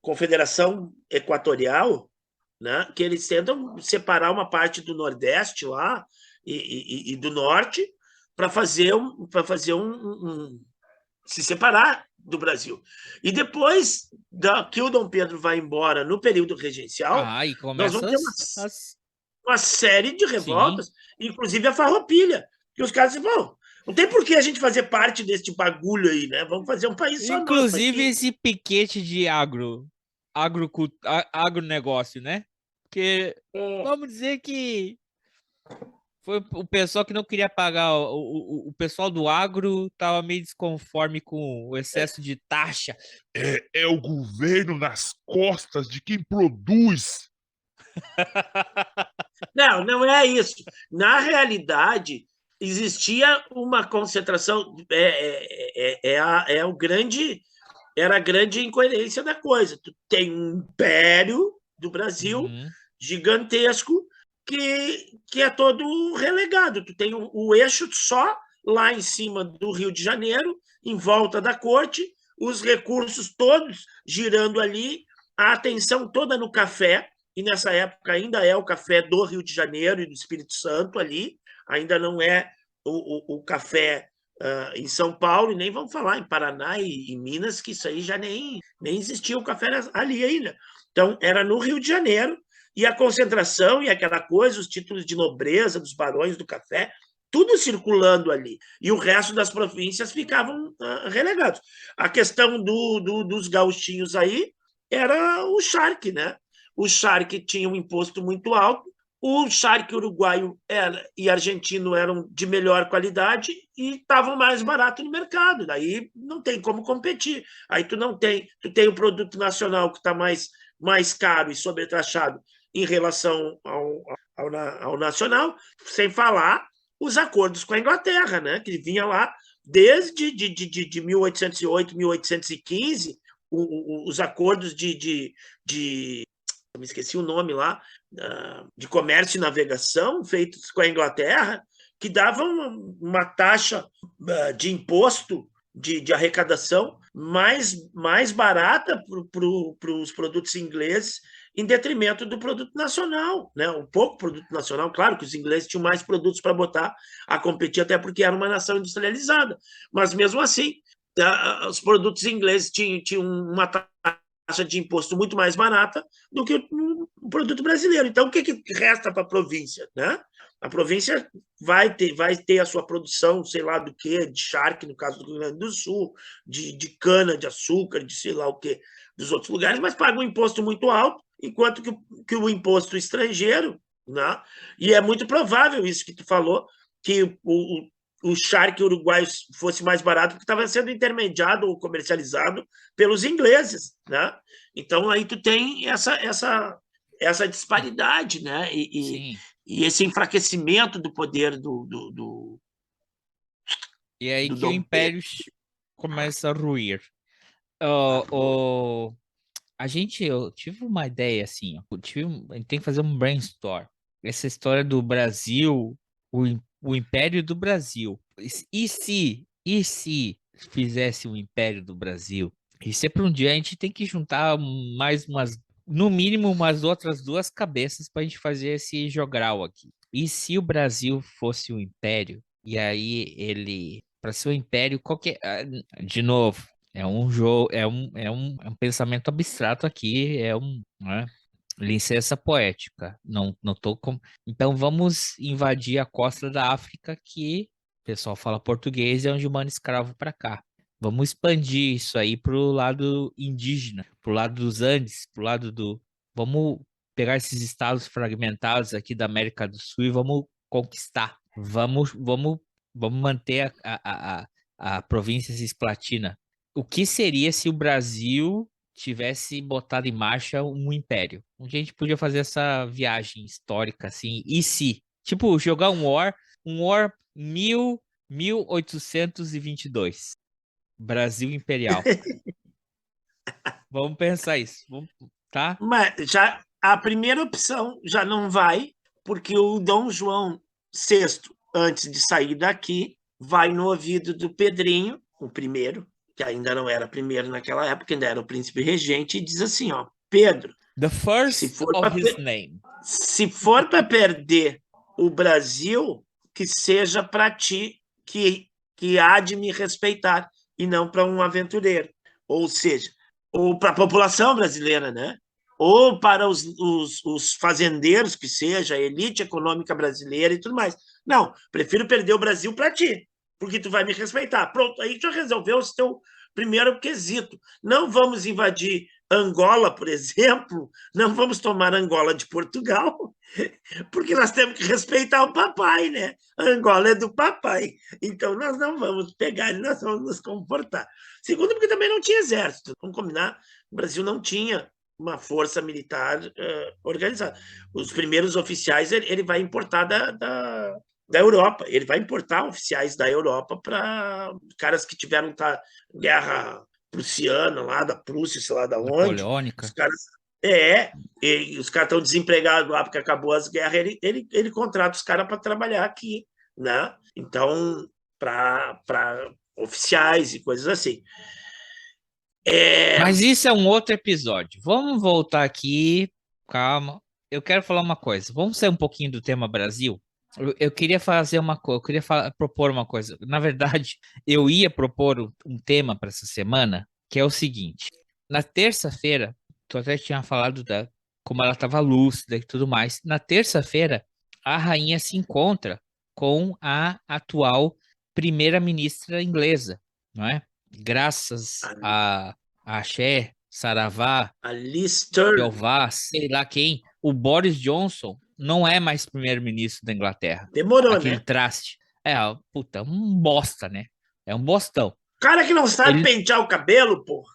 Confederação Equatorial, né? Que eles tentam separar uma parte do Nordeste lá e do Norte para fazer se separar do Brasil. E depois que o Dom Pedro vai embora no período regencial, nós vamos ter uma série de revoltas, inclusive a Farroupilha, que os caras dizem, bom, não tem por que a gente fazer parte desse bagulho aí, né? Vamos fazer um país só. Inclusive esse piquete de agronegócio, né? Porque vamos dizer que foi o pessoal que não queria pagar, o pessoal do agro estava meio desconforme com o excesso de taxa. É o governo nas costas de quem produz. Não é isso. Na realidade, existia uma concentração, era a grande incoerência da coisa. Tu tem um império do Brasil gigantesco que é todo relegado. Tu tem o eixo só lá em cima do Rio de Janeiro, em volta da corte, os recursos todos girando ali, a atenção toda no café, e nessa época ainda é o café do Rio de Janeiro e do Espírito Santo ali, ainda não é o café em São Paulo, e nem vamos falar em Paraná e Minas, que isso aí já nem existia o café ali ainda. Então, era no Rio de Janeiro, e a concentração e aquela coisa, os títulos de nobreza dos barões do café, tudo circulando ali. E o resto das províncias ficavam relegados. A questão dos gauchinhos aí era o charque, né? O charque tinha um imposto muito alto, o charque uruguaio e argentino eram de melhor qualidade e estavam mais barato no mercado. Daí não tem como competir. Aí tu tem o produto nacional que está mais caro e sobretaxado em relação ao nacional, sem falar os acordos com a Inglaterra, né? Que vinha lá desde de 1808, 1815, os acordos me esqueci o nome lá, de comércio e navegação feitos com a Inglaterra, que davam uma taxa de imposto de arrecadação mais barata para os produtos ingleses em detrimento do produto nacional, né? O pouco produto nacional, claro que os ingleses tinham mais produtos para botar a competir, até porque era uma nação industrializada, mas mesmo assim, os produtos ingleses tinham uma taxa de imposto muito mais barata do que o produto brasileiro. Então, o que resta para a província, né? A província vai ter a sua produção, sei lá do que, de charque, no caso do Rio Grande do Sul, de cana, de açúcar, de sei lá o que, dos outros lugares, mas paga um imposto muito alto, enquanto que o imposto estrangeiro, né? E é muito provável isso que tu falou, que o charque uruguaio fosse mais barato, porque estava sendo intermediado ou comercializado pelos ingleses, né? Então, aí tu tem essa disparidade, né? E esse enfraquecimento do poder do E aí do que o Dom império começa a ruir. Eu tive uma ideia assim, ó. A gente tem que fazer um brainstorm. Essa história do Brasil, o Império do Brasil. E se fizesse um Império do Brasil? Isso é para um dia a gente tem que juntar mais no mínimo umas outras duas cabeças para a gente fazer esse jogral aqui. E se o Brasil fosse um império, e aí para ser um império, de novo, é um jogo, é um pensamento abstrato aqui, né? Licença poética. Não tô com. Então vamos invadir a costa da África, que o pessoal fala português, é onde manda escravo para cá. Vamos expandir isso aí pro lado indígena, pro lado dos Andes, Vamos pegar esses estados fragmentados aqui da América do Sul e vamos conquistar. Vamos manter a província cisplatina. O que seria se o Brasil tivesse botado em marcha um império? A gente podia fazer essa viagem histórica, assim, e se? Tipo, jogar um War 1822. Brasil Imperial. Vamos pensar isso, tá? Mas já a primeira opção já não vai, porque o Dom João VI, antes de sair daqui, vai no ouvido do Pedrinho, o primeiro, que ainda não era primeiro naquela época, ainda era o príncipe regente, e diz assim, ó, Pedro, The first of his name. Se for para perder o Brasil, que seja para ti que há de me respeitar, e não para um aventureiro. Ou seja, ou para a população brasileira, né? Ou para os fazendeiros, que seja, a elite econômica brasileira e tudo mais. Não, prefiro perder o Brasil para ti, porque tu vai me respeitar. Pronto, aí já resolveu o teu primeiro quesito. Não vamos invadir Angola, por exemplo, não vamos tomar Angola de Portugal, porque nós temos que respeitar o papai, né? Angola é do papai, então nós não vamos pegar e nós vamos nos comportar. Segundo, porque também não tinha exército. Vamos combinar, o Brasil não tinha uma força militar organizada. Os primeiros oficiais ele vai importar da Europa, ele vai importar oficiais da Europa para caras que tiveram guerra prussiana lá, da Prússia, sei lá da onde. Napoleônica. Os caras os caras estão desempregados lá porque acabou as guerras, ele contrata os caras para trabalhar aqui, né? Então, para oficiais e coisas assim. Mas isso é um outro episódio. Vamos voltar aqui. Calma. Eu quero falar uma coisa. Vamos sair um pouquinho do tema Brasil? Eu queria fazer uma coisa, propor uma coisa. Na verdade, eu ia propor um tema para essa semana, que é o seguinte. Na terça-feira, tu até tinha falado como ela estava lúcida e tudo mais. Na terça-feira, a rainha se encontra com a atual primeira-ministra inglesa, não é? Graças a Axé, Saravá, a Liz Truss, Jeová, sei lá quem, o Boris Johnson não é mais primeiro-ministro da Inglaterra. Demorou, aquele né? Traste. Puta, um bosta, né? É um bostão. Cara que não sabe pentear o cabelo, porra.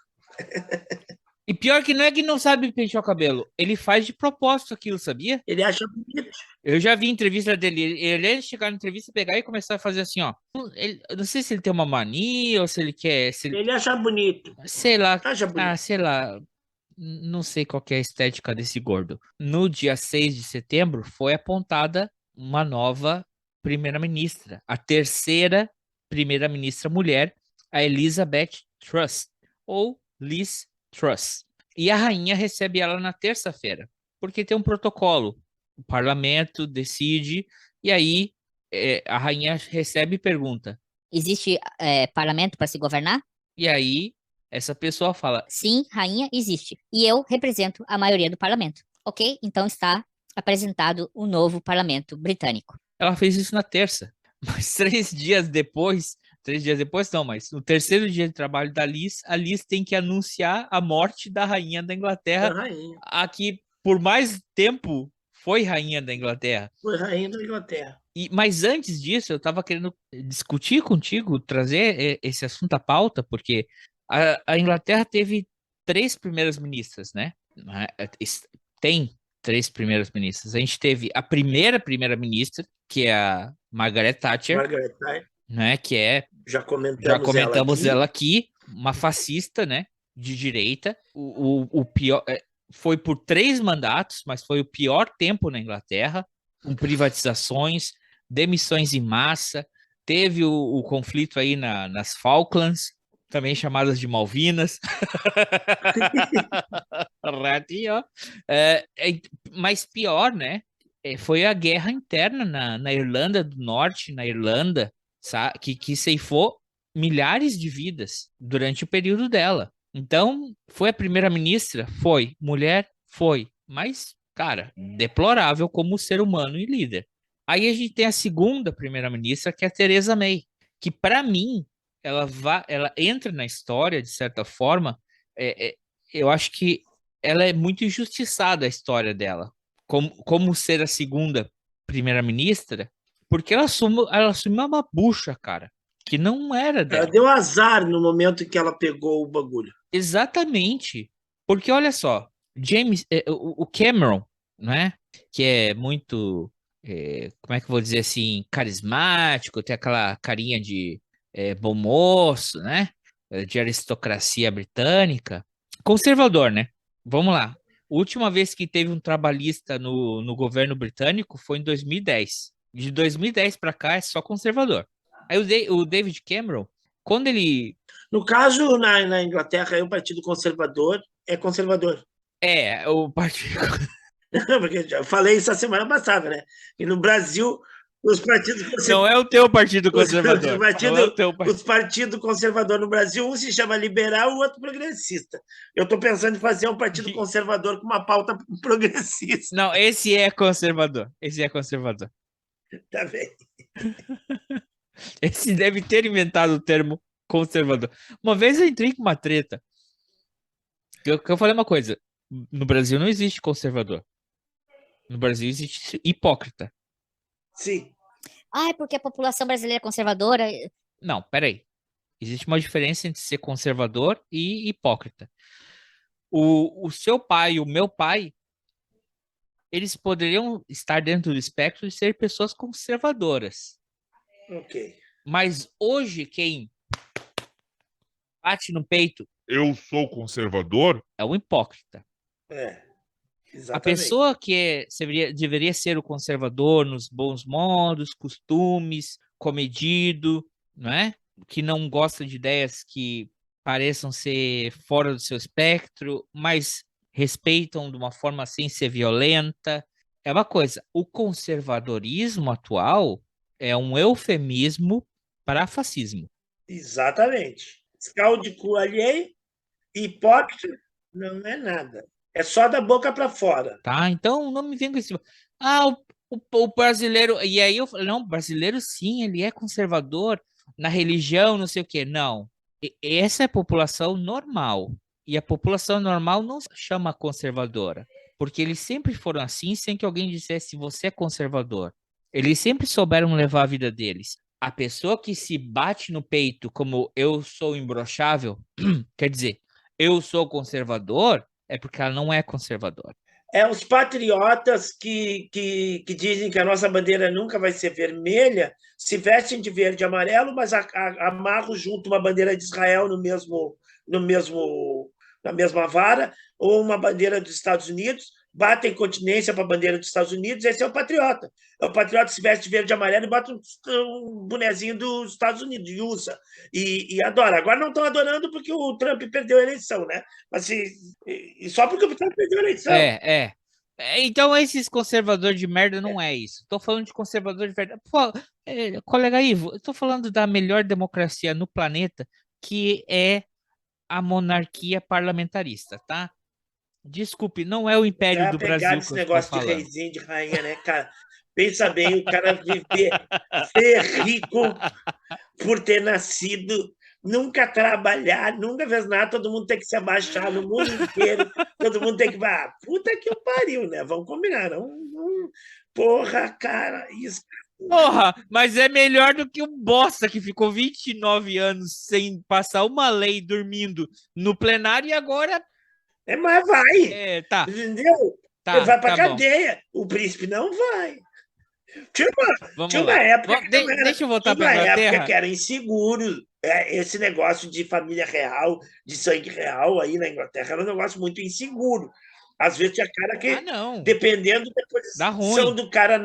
E pior que não é que não sabe pentear o cabelo, ele faz de propósito aquilo, sabia? Ele acha bonito. Eu já vi entrevista dele, ele chegar na entrevista, pegar e começar a fazer assim, ó. Eu não sei se ele tem uma mania ou se ele quer... Ele acha bonito. Sei lá. Acha bonito. Sei lá. Não sei qual que é a estética desse gordo. No dia 6 de setembro, foi apontada uma nova primeira-ministra. A terceira primeira-ministra mulher, a Elizabeth Truss, ou Liz Truss. E a rainha recebe ela na terça-feira, porque tem um protocolo. O parlamento decide, e aí a rainha recebe e pergunta. Existe parlamento para se governar? E aí essa pessoa fala, Sim, rainha, existe. E eu represento a maioria do parlamento. Ok? Então está apresentado o novo parlamento britânico. ela fez isso na terça. Mas 3 dias depois não, mas no terceiro dia de trabalho da Liz, a Liz tem que anunciar a morte da rainha da Inglaterra, a que por mais tempo foi rainha da Inglaterra. Foi rainha da Inglaterra. Mas antes disso, eu estava querendo discutir contigo, trazer esse assunto à pauta, porque a Inglaterra teve 3 primeiras ministras, né? Tem 3 primeiras ministras. A gente teve a primeira-ministra, que é a Margaret Thatcher, né? Que é... Já comentamos ela aqui, uma fascista, né? De direita. O pior... Foi por 3 mandatos, mas foi o pior tempo na Inglaterra, com privatizações, demissões em massa, teve o conflito aí nas Falklands, também chamadas de Malvinas. Ratinho. Mas pior, né? Foi a guerra interna na Irlanda do Norte, na Irlanda, que ceifou milhares de vidas durante o período dela. Então, foi a primeira-ministra? Foi. Mulher? Foi. Mas, cara, deplorável como ser humano e líder. Aí a gente tem a segunda primeira-ministra, que é a Theresa May, que para mim, ela entra na história, de certa forma. Eu acho que ela é muito injustiçada, a história dela, como ser a segunda primeira-ministra, porque ela assumiu uma bucha, cara, que não era dela. Ela deu azar no momento que ela pegou o bagulho. Exatamente. Porque, olha só, o Cameron, né, que é muito, como é que eu vou dizer assim, carismático, tem aquela carinha de bom moço, né, de aristocracia britânica, conservador, né? Vamos lá. A última vez que teve um trabalhista no governo britânico foi em 2010. De 2010 para cá é só conservador. Aí o David Cameron, quando ele... No caso, na Inglaterra, o Partido Conservador é conservador. O Partido... Porque já falei isso a semana passada, né? E no Brasil, os partidos conservadores... Não é o teu Partido Conservador. Os partidos conservadores no Brasil, um se chama liberal, o outro progressista. Eu estou pensando em fazer um partido conservador com uma pauta progressista. Não, esse é conservador. Tá bem. Esse deve ter inventado o termo conservador. Uma vez eu entrei com uma treta. Eu falei uma coisa. No Brasil não existe conservador. No Brasil existe hipócrita. Sim. É porque a população brasileira é conservadora. Não, peraí. Existe uma diferença entre ser conservador e hipócrita. O seu pai e o meu pai, eles poderiam estar dentro do espectro de ser pessoas conservadoras. Ok. Mas hoje, quem bate no peito... Eu sou conservador? É um hipócrita. Exatamente. A pessoa que deveria ser o conservador nos bons modos, costumes, comedido, não é? Que não gosta de ideias que pareçam ser fora do seu espectro, mas respeitam de uma forma sem ser violenta. É uma coisa. O conservadorismo atual é um eufemismo para fascismo. Exatamente. Escalde-cu alheio, hipócrita, não é nada. É só da boca para fora. Tá, então não me venha com esse... o brasileiro... E aí eu falei, não, o brasileiro sim, ele é conservador na religião, não sei o quê. Não, essa é a população normal. E a população normal não se chama conservadora. Porque eles sempre foram assim, sem que alguém dissesse você é conservador. Eles sempre souberam levar a vida deles. A pessoa que se bate no peito como eu sou imbrochável, quer dizer, eu sou conservador, é porque ela não é conservadora. Os patriotas que dizem que a nossa bandeira nunca vai ser vermelha, se vestem de verde e amarelo, mas amarram junto uma bandeira de Israel na mesma vara, ou uma bandeira dos Estados Unidos, batem continência para a bandeira dos Estados Unidos, esse é o patriota. O patriota se veste de verde e amarelo e bota um bonezinho dos Estados Unidos, de USA, e adora. Agora não estão adorando porque o Trump perdeu a eleição, né? Mas só porque o Trump perdeu a eleição. Então, esses conservadores de merda não é isso. Tô falando de conservador de verdade. Pô, colega Ivo, eu tô falando da melhor democracia no planeta, que é a monarquia parlamentarista, tá? Desculpe, não é o Império do Brasil esse negócio de reizinho, de rainha, né, cara? Pensa bem, o cara ser rico por ter nascido, nunca trabalhar, nunca fez nada, todo mundo tem que se abaixar no mundo inteiro, todo mundo tem que... puta que pariu, né? Vamos combinar, não? Porra, cara, isso... Porra, mas é melhor do que um bosta que ficou 29 anos sem passar uma lei dormindo no plenário e agora... mas vai. Tá. Entendeu? Ele vai pra cadeia. Bom. O príncipe não vai. Tinha uma época... Deixa eu voltar para a Inglaterra. Tinha uma época que era inseguro. Esse negócio de família real, de sangue real aí na Inglaterra era um negócio muito inseguro. Às vezes tinha cara que, dependendo da posição do cara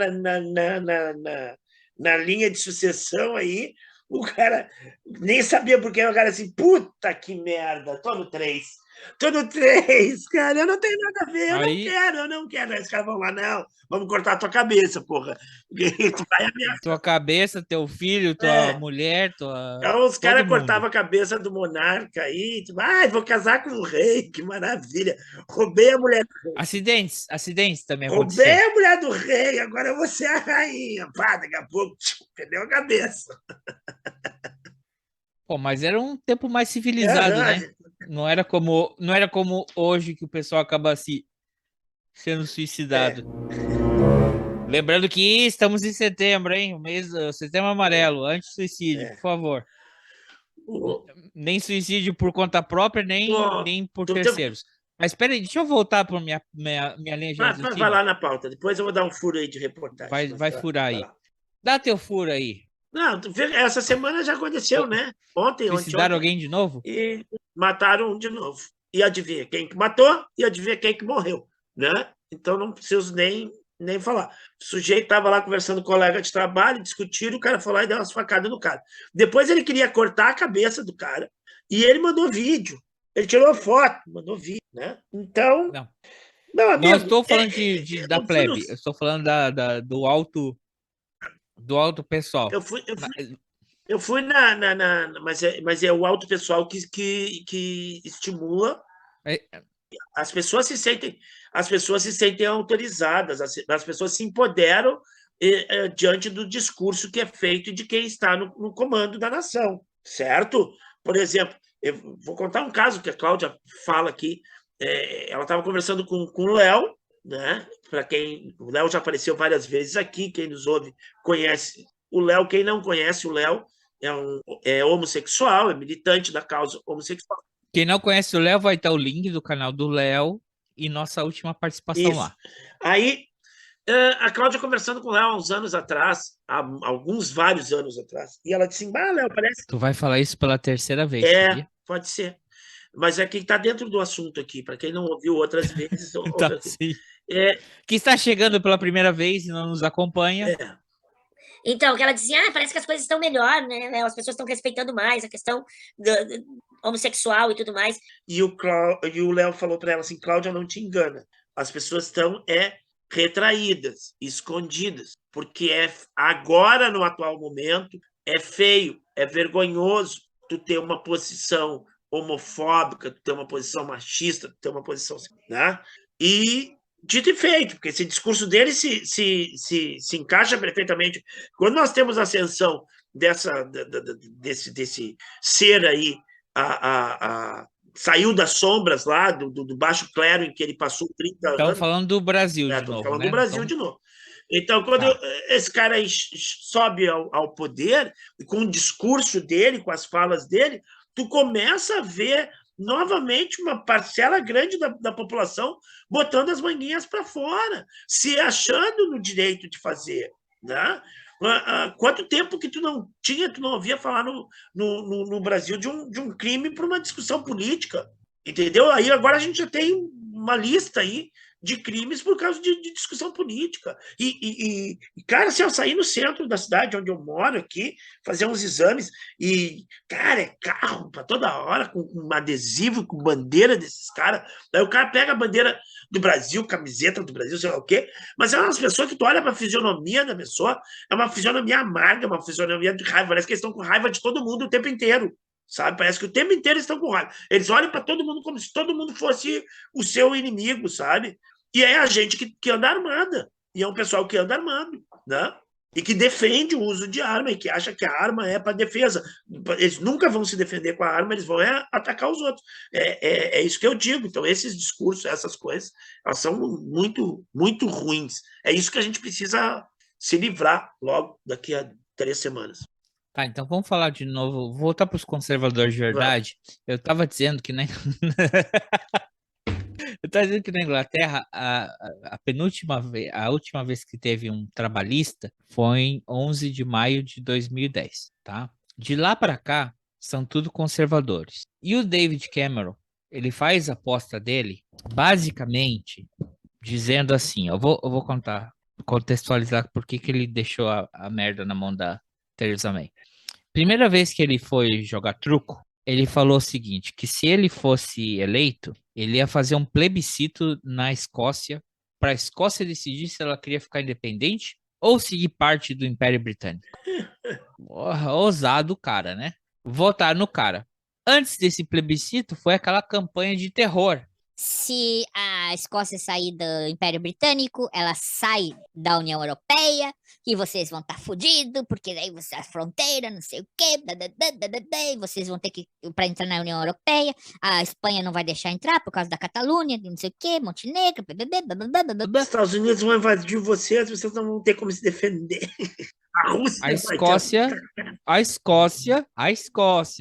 na linha de sucessão aí, o cara nem sabia por que, o cara assim, puta que merda, tô no 3, cara, eu não tenho nada a ver, eu não quero. Aí os caras vão lá, não, vamos cortar a tua cabeça, porra. Tu vai ameaçar. Tua cabeça, teu filho, tua mulher, tua... Então os caras cortavam a cabeça do monarca aí, tipo, vou casar com o rei, que maravilha. Roubei a mulher do rei. Acidentes também aconteceram. Roubei a mulher do rei, agora eu vou ser a rainha. Daqui a pouco, perdeu a cabeça. Pô, mas era um tempo mais civilizado, né? Não era como hoje que o pessoal acaba sendo suicidado. Lembrando que estamos em setembro, hein? Setembro amarelo, anti-suicídio, por favor. Nem suicídio por conta própria, nem por terceiros. Mas espera aí, deixa eu voltar para minha linha de raciocínio. Vai lá na pauta, depois eu vou dar um furo aí de reportagem. Vai furar aí. Dá teu furo aí. Não, essa semana já aconteceu, né? Ontem. Suicidaram alguém de novo? E mataram um de novo. E adivinha quem que matou e adivinha quem que morreu, né? Então não preciso nem falar. O sujeito estava lá conversando com o colega de trabalho, discutiram, o cara foi lá e deu umas facadas no cara. Depois ele queria cortar a cabeça do cara e ele mandou vídeo. Ele tirou foto, mandou vídeo, né? Então... Não estou falando da plebe, eu estou falando do alto pessoal. Eu fui mas é o alto pessoal que estimula. As pessoas se sentem autorizadas, as pessoas se empoderam diante do discurso que é feito de quem está no comando da nação, certo? Por exemplo, eu vou contar um caso que a Cláudia fala aqui. Ela estava conversando com o Léo, né? O Léo já apareceu várias vezes aqui, quem nos ouve conhece o Léo, quem não conhece o Léo é homossexual, é militante da causa homossexual. Quem não conhece o Léo, vai estar o link do canal do Léo e nossa última participação lá. Aí, a Cláudia conversando com o Léo há uns anos atrás, vários anos atrás, e ela disse assim, Léo, parece... Tu vai falar isso pela terceira vez, sabia? Pode ser. Mas é que está dentro do assunto aqui, para quem não ouviu outras vezes. Sim. Que está chegando pela primeira vez e não nos acompanha. Então, que ela dizia, parece que as coisas estão melhor, né? As pessoas estão respeitando mais a questão do homossexual e tudo mais. E o Léo falou para ela assim, Cláudia, não te engana. As pessoas estão retraídas, escondidas, porque agora, no atual momento, é feio, é vergonhoso tu ter uma posição homofóbica, tu ter uma posição machista, tu ter uma posição... Né? E... dito e feito, porque esse discurso dele se encaixa perfeitamente. Quando nós temos a ascensão desse ser aí, saiu das sombras lá, do baixo clero em que ele passou 30 anos. Estamos falando do Brasil de novo. Falando do Brasil de novo. Então, quando esse cara aí sobe ao poder, com o discurso dele, com as falas dele, tu começa a ver novamente uma parcela grande da população botando as manguinhas para fora, se achando no direito de fazer, né? Quanto tempo que tu não ouvia falar no Brasil de um crime por uma discussão política, entendeu? Aí agora a gente já tem uma lista aí de crimes por causa de discussão política. Cara, se eu sair no centro da cidade onde eu moro aqui, fazer uns exames, e, cara, é carro para toda hora, com um adesivo, com bandeira desses caras. Daí o cara pega a bandeira do Brasil, camiseta do Brasil, sei lá o quê, mas é umas pessoas que tu olha para a fisionomia da pessoa, é uma fisionomia amarga, uma fisionomia de raiva, parece que eles estão com raiva de todo mundo o tempo inteiro. Sabe? Parece que o tempo inteiro eles estão com raiva. Eles olham para todo mundo como se todo mundo fosse o seu inimigo, sabe? E é a gente que anda armada. E é um pessoal que anda armado, né? E que defende o uso de arma e que acha que a arma é para defesa. Eles nunca vão se defender com a arma, eles vão atacar os outros. É isso que eu digo. Então, esses discursos, essas coisas, elas são muito, muito ruins. É isso que a gente precisa se livrar logo daqui a 3 semanas. Tá, então vamos falar de novo, voltar para os conservadores de verdade. Eu estava dizendo que na Inglaterra a penúltima vez, a última vez que teve um trabalhista foi em 11 de maio de 2010, tá? De lá para cá são tudo conservadores. E o David Cameron, ele faz a aposta dele basicamente dizendo assim, eu vou contextualizar por que ele deixou a merda na mão da Theresa May. Primeira vez que ele foi jogar truco, ele falou o seguinte, que se ele fosse eleito, ele ia fazer um plebiscito na Escócia, para a Escócia decidir se ela queria ficar independente ou seguir parte do Império Britânico. Ousado o cara, né? Votar no cara. Antes desse plebiscito, foi aquela campanha de terror. Se a Escócia sair do Império Britânico, ela sai da União Europeia, e vocês vão estar fodidos, porque daí a fronteira, não sei o quê, e vocês vão ter que, para entrar na União Europeia, a Espanha não vai deixar entrar por causa da Catalunha, não sei o quê, Montenegro, Os Estados Unidos vão invadir vocês não vão ter como se defender. A Rússia a Escócia,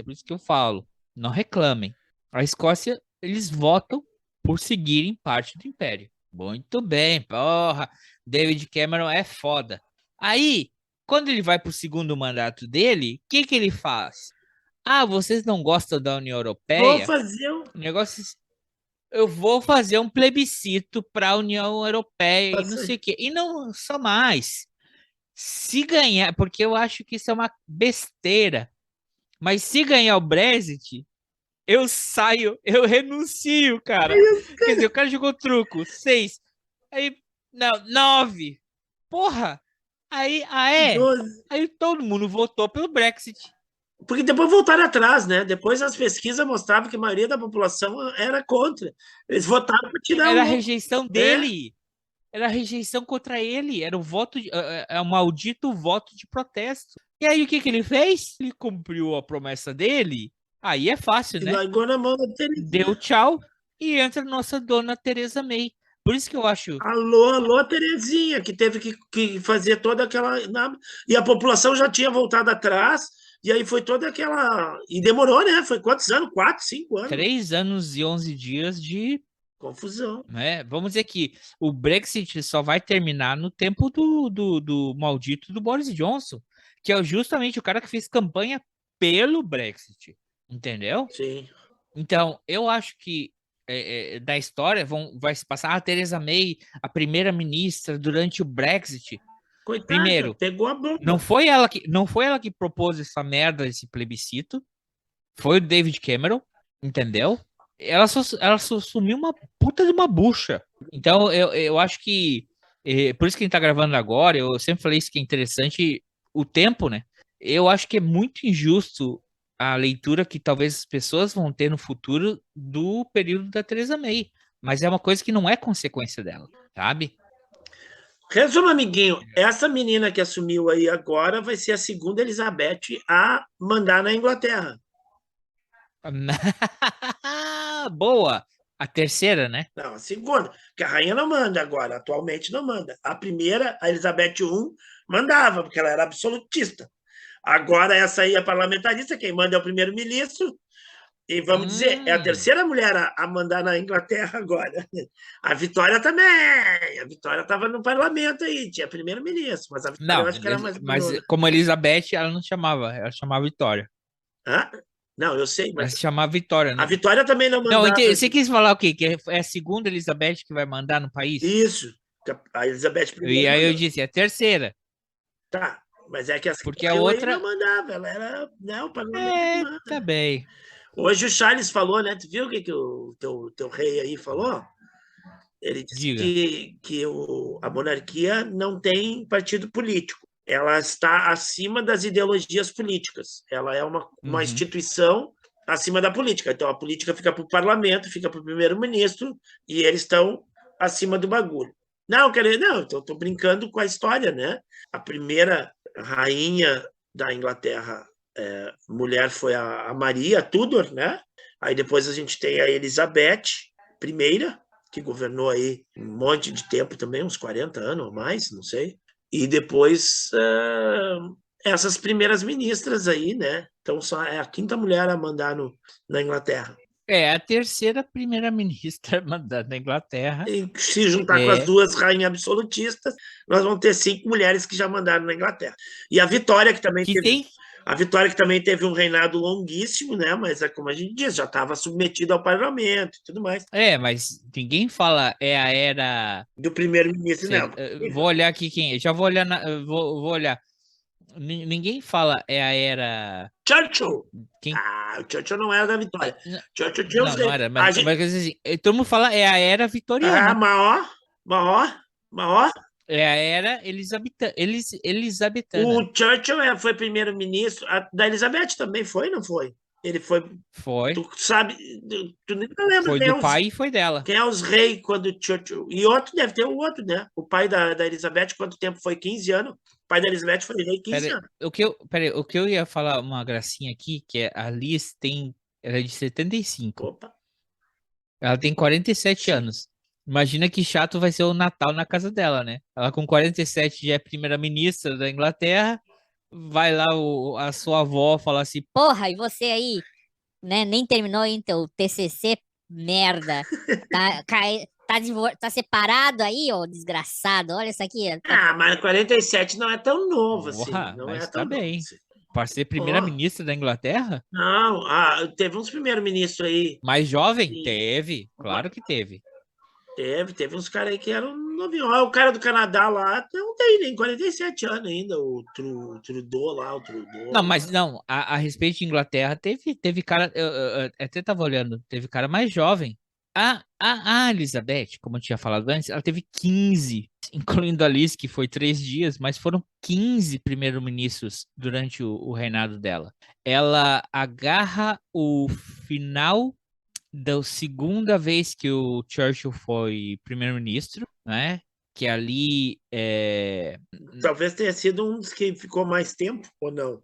por isso que eu falo, não reclamem. A Escócia, eles votam por seguirem parte do Império. Muito bem, porra, David Cameron é foda. Aí, quando ele vai pro segundo mandato dele, o que ele faz? Ah, vocês não gostam da União Europeia? Vou fazer eu vou fazer um plebiscito para a União Europeia e não sei o quê. E não só mais. Se ganhar, porque eu acho que isso é uma besteira, mas se ganhar o Brexit, eu saio, eu renuncio, cara. Quer dizer, o cara jogou truco, 6. Aí, não, 9. Porra! Aí todo mundo votou pelo Brexit. Porque depois voltaram atrás, né? Depois as pesquisas mostravam que a maioria da população era contra. Eles votaram para tirar Era a rejeição dele. Era a rejeição contra ele. Era o voto, o maldito voto de protesto. E aí o que ele fez? Ele cumpriu a promessa dele. Aí é fácil, né? Largou na mão da Teresa. Deu tchau e entra a nossa dona Theresa May. Por isso que eu acho... Alô, Terezinha, que teve que fazer toda aquela... E a população já tinha voltado atrás, e aí foi toda aquela... E demorou, né? Foi quantos anos? 4, 5 anos? 3 anos e 11 dias de... confusão. Né? Vamos dizer que o Brexit só vai terminar no tempo do maldito do Boris Johnson, que é justamente o cara que fez campanha pelo Brexit. Entendeu? Sim. Então, eu acho que da história vai se passar a Theresa May, a primeira-ministra, durante o Brexit. Coitada, primeiro, pegou a bomba. Não foi ela que propôs essa merda, esse plebiscito. Foi o David Cameron, entendeu? Ela só sumiu uma puta de uma bucha. Então, eu acho que... por isso que a gente tá gravando agora, eu sempre falei isso que é interessante, o tempo, né? Eu acho que é muito injusto a leitura que talvez as pessoas vão ter no futuro do período da Theresa May. Mas é uma coisa que não é consequência dela, sabe? Resumo, amiguinho, essa menina que assumiu aí agora vai ser a segunda Elizabeth a mandar na Inglaterra. Boa! A terceira, né? Não, a segunda, porque a rainha não manda agora, atualmente não manda. A primeira, a Elizabeth I, mandava, porque ela era absolutista. Agora essa aí é parlamentarista, quem manda é o primeiro-ministro, e vamos dizer, é a terceira mulher a mandar na Inglaterra agora. A Vitória também, a Vitória estava no parlamento aí, tinha primeiro-ministro, mas a Vitória não, eu acho que era mais... Mas como Elizabeth, ela não chamava, ela chamava Vitória. Hã? Não, eu sei, Vai mas se chamar Vitória, né? a Vitória também não Não, mandava. você quis falar o quê? Que é a segunda Elizabeth que vai mandar no país? Isso. A Elizabeth I. E aí eu mandava. disse, é a terceira. Tá, mas é que essa Porque que a saiu aí outra- não mandava, ela era, né, o parlamento que manda. Tá bem. Hoje o Charles falou, né? Tu viu o que o teu rei aí falou? Ele disse Diga. que a monarquia não tem partido político. Ela está acima das ideologias políticas. Ela é uma Uhum. instituição acima da política. Então a política fica para o parlamento, fica para o primeiro-ministro, e eles estão acima do bagulho. Não, eu tô brincando com a história, né? A primeira rainha da Inglaterra, mulher, foi a Maria Tudor, né? Aí depois a gente tem a Elizabeth I, que governou aí um monte de tempo também, uns 40 anos ou mais, não sei. E depois essas primeiras ministras aí, né? Então é a quinta mulher a mandar na Inglaterra. É a terceira primeira-ministra mandada na Inglaterra. E se juntar com as duas rainhas absolutistas, nós vamos ter 5 mulheres que já mandaram na Inglaterra. E a Vitória, que também A Vitória, que também teve um reinado longuíssimo, né? Mas é como a gente diz, já estava submetida ao parlamento e tudo mais. Mas ninguém fala é a era do primeiro-ministro, não. Vou olhar aqui quem. Já vou olhar. Vou olhar. Ninguém fala é a era. Churchill. Quem? O Churchill não era da Vitória. Churchill tinha não era. Mas assim, todo mundo fala é a era vitoriana. maior. É a era elizabetana. O Churchill foi primeiro-ministro. Da Elizabeth também foi, não foi? Ele foi. Foi. Tu sabe. Tu nem lembra. Foi do pai e foi dela. Quem é os reis quando o Churchill. E outro deve ter o outro, né? O pai da Elizabeth, quanto tempo foi? 15 anos. O pai da Elizabeth foi rei 15 anos. O que eu ia falar, uma gracinha aqui, que é a Liz ela é de 75. Opa. Ela tem 47 anos. Imagina que chato vai ser o Natal na casa dela, né? Ela com 47 já é primeira-ministra da Inglaterra. Vai lá a sua avó falar assim: porra, e você aí, né? Nem terminou aí teu TCC, merda. Tá separado aí, ô desgraçado? Olha isso aqui. Mas 47 não é tão novo assim. Não mas é tão bem. Assim. Para ser primeira-ministra da Inglaterra? Não, teve uns primeiros-ministros aí. Mais jovem? Sim. Teve, claro que teve. Teve uns caras aí que eram novinhos. O cara do Canadá lá não tem nem 47 anos ainda, o Trudeau lá, Não, mas não, a respeito de Inglaterra, teve cara, eu até tava olhando, teve cara mais jovem. A Elizabeth, como eu tinha falado antes, ela teve 15, incluindo a Liz, que foi 3 dias, mas foram 15 primeiros-ministros durante o reinado dela. Ela agarra o final da segunda vez que o Churchill foi primeiro-ministro, né? Que ali Talvez tenha sido um dos que ficou mais tempo, ou não?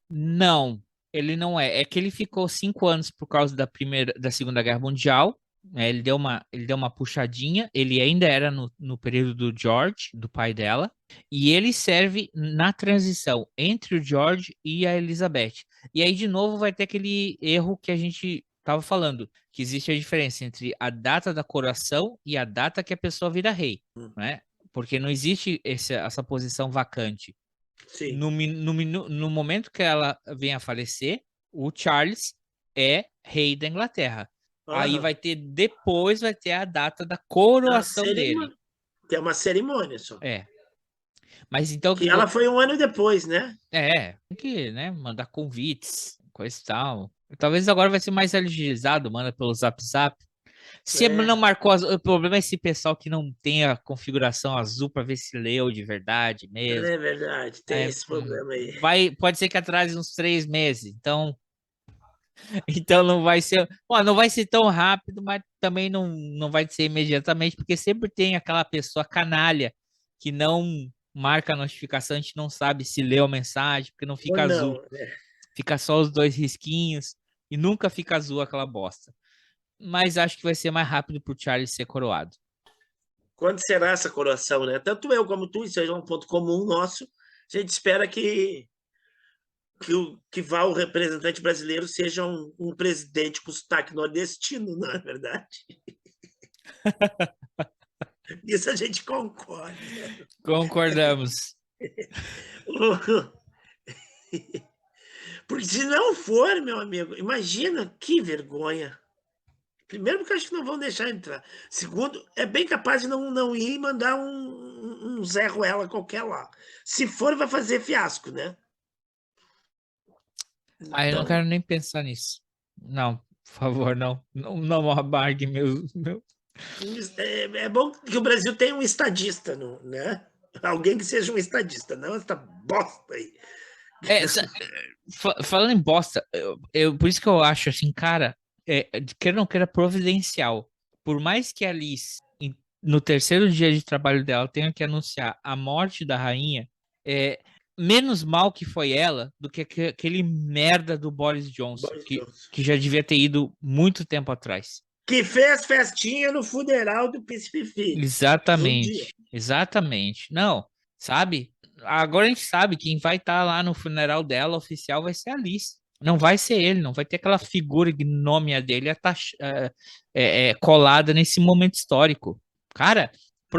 Não, ele não é. É que ele ficou 5 anos por causa da Segunda Guerra Mundial. Ele deu uma puxadinha. Ele ainda era no período do George, do pai dela. E ele serve na transição entre o George e a Elizabeth. E aí, de novo, vai ter aquele erro que a gente estava falando, que existe a diferença entre a data da coroação e a data que a pessoa vira rei, né? Porque não existe essa posição vacante. Sim. No momento que ela vem a falecer, o Charles é rei da Inglaterra. Aí depois vai ter a data da coroação dele. Que é uma cerimônia só. Mas então que ela foi um ano depois, né? Tem que, né, mandar convites, coisa e tal. Talvez agora vai ser mais agilizado, manda pelo Zap. Se não marcou, o problema é esse pessoal que não tem a configuração azul para ver se leu de verdade mesmo. É verdade, tem esse problema aí. Pode ser que atrase uns 3 meses, então não vai ser, não vai ser tão rápido, mas também não vai ser imediatamente, porque sempre tem aquela pessoa canalha que não marca a notificação, a gente não sabe se leu a mensagem, porque não fica azul. Fica só os 2 risquinhos e nunca fica azul aquela bosta. Mas acho que vai ser mais rápido pro Charles ser coroado. Quando será essa coroação, né? Tanto eu como tu, isso é um ponto comum nosso. A gente espera que vá o representante brasileiro seja um presidente com sotaque nordestino, não é verdade? Isso a gente concorda. Concordamos. Porque se não for, meu amigo, imagina que vergonha. Primeiro, porque eu acho que não vão deixar entrar. Segundo, é bem capaz de não ir e mandar um Zé Ruela qualquer lá. Se for, vai fazer fiasco, né? Ah, eu não Então, quero nem pensar nisso. Não, por favor, não. Não amargue meu... é bom que o Brasil tenha um estadista, né? Alguém que seja um estadista, não essa bosta aí. Falando em bosta, por isso que eu acho assim, cara, queira ou não queira providencial. Por mais que a Liz, no terceiro dia de trabalho dela, tenha que anunciar a morte da rainha, menos mal que foi ela do que aquele merda do Boris Johnson, que já devia ter ido muito tempo atrás. Que fez festinha no funeral do Príncipe Filho. Exatamente. Não, sabe? Agora a gente sabe quem vai estar lá no funeral dela oficial vai ser a Liz. Não vai ser ele, não vai ter aquela figura ignômia dele colada nesse momento histórico. Cara,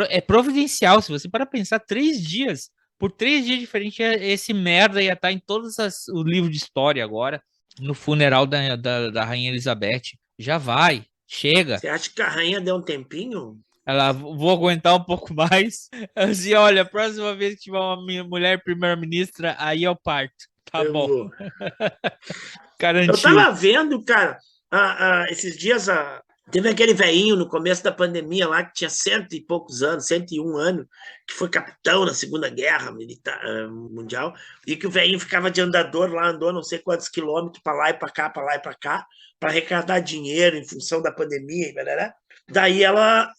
é providencial. Se você para pensar, 3 dias, por 3 dias diferentes, esse merda ia estar em todos os livros de história agora, no funeral da Rainha Elizabeth. Já vai, chega. Você acha que a rainha deu um tempinho? Ela, vou aguentar um pouco mais. Assim, olha, a próxima vez que tiver uma mulher primeira-ministra, aí eu parto. Tá bom. Garantido. Eu tava vendo, cara, esses dias teve aquele velhinho no começo da pandemia lá, que tinha 100 e poucos anos, 101 anos, que foi capitão na Segunda Guerra Mundial, e que o velhinho ficava de andador lá, andou não sei quantos quilômetros para lá e para cá, para lá e para cá, para arrecadar dinheiro em função da pandemia, né? Daí ela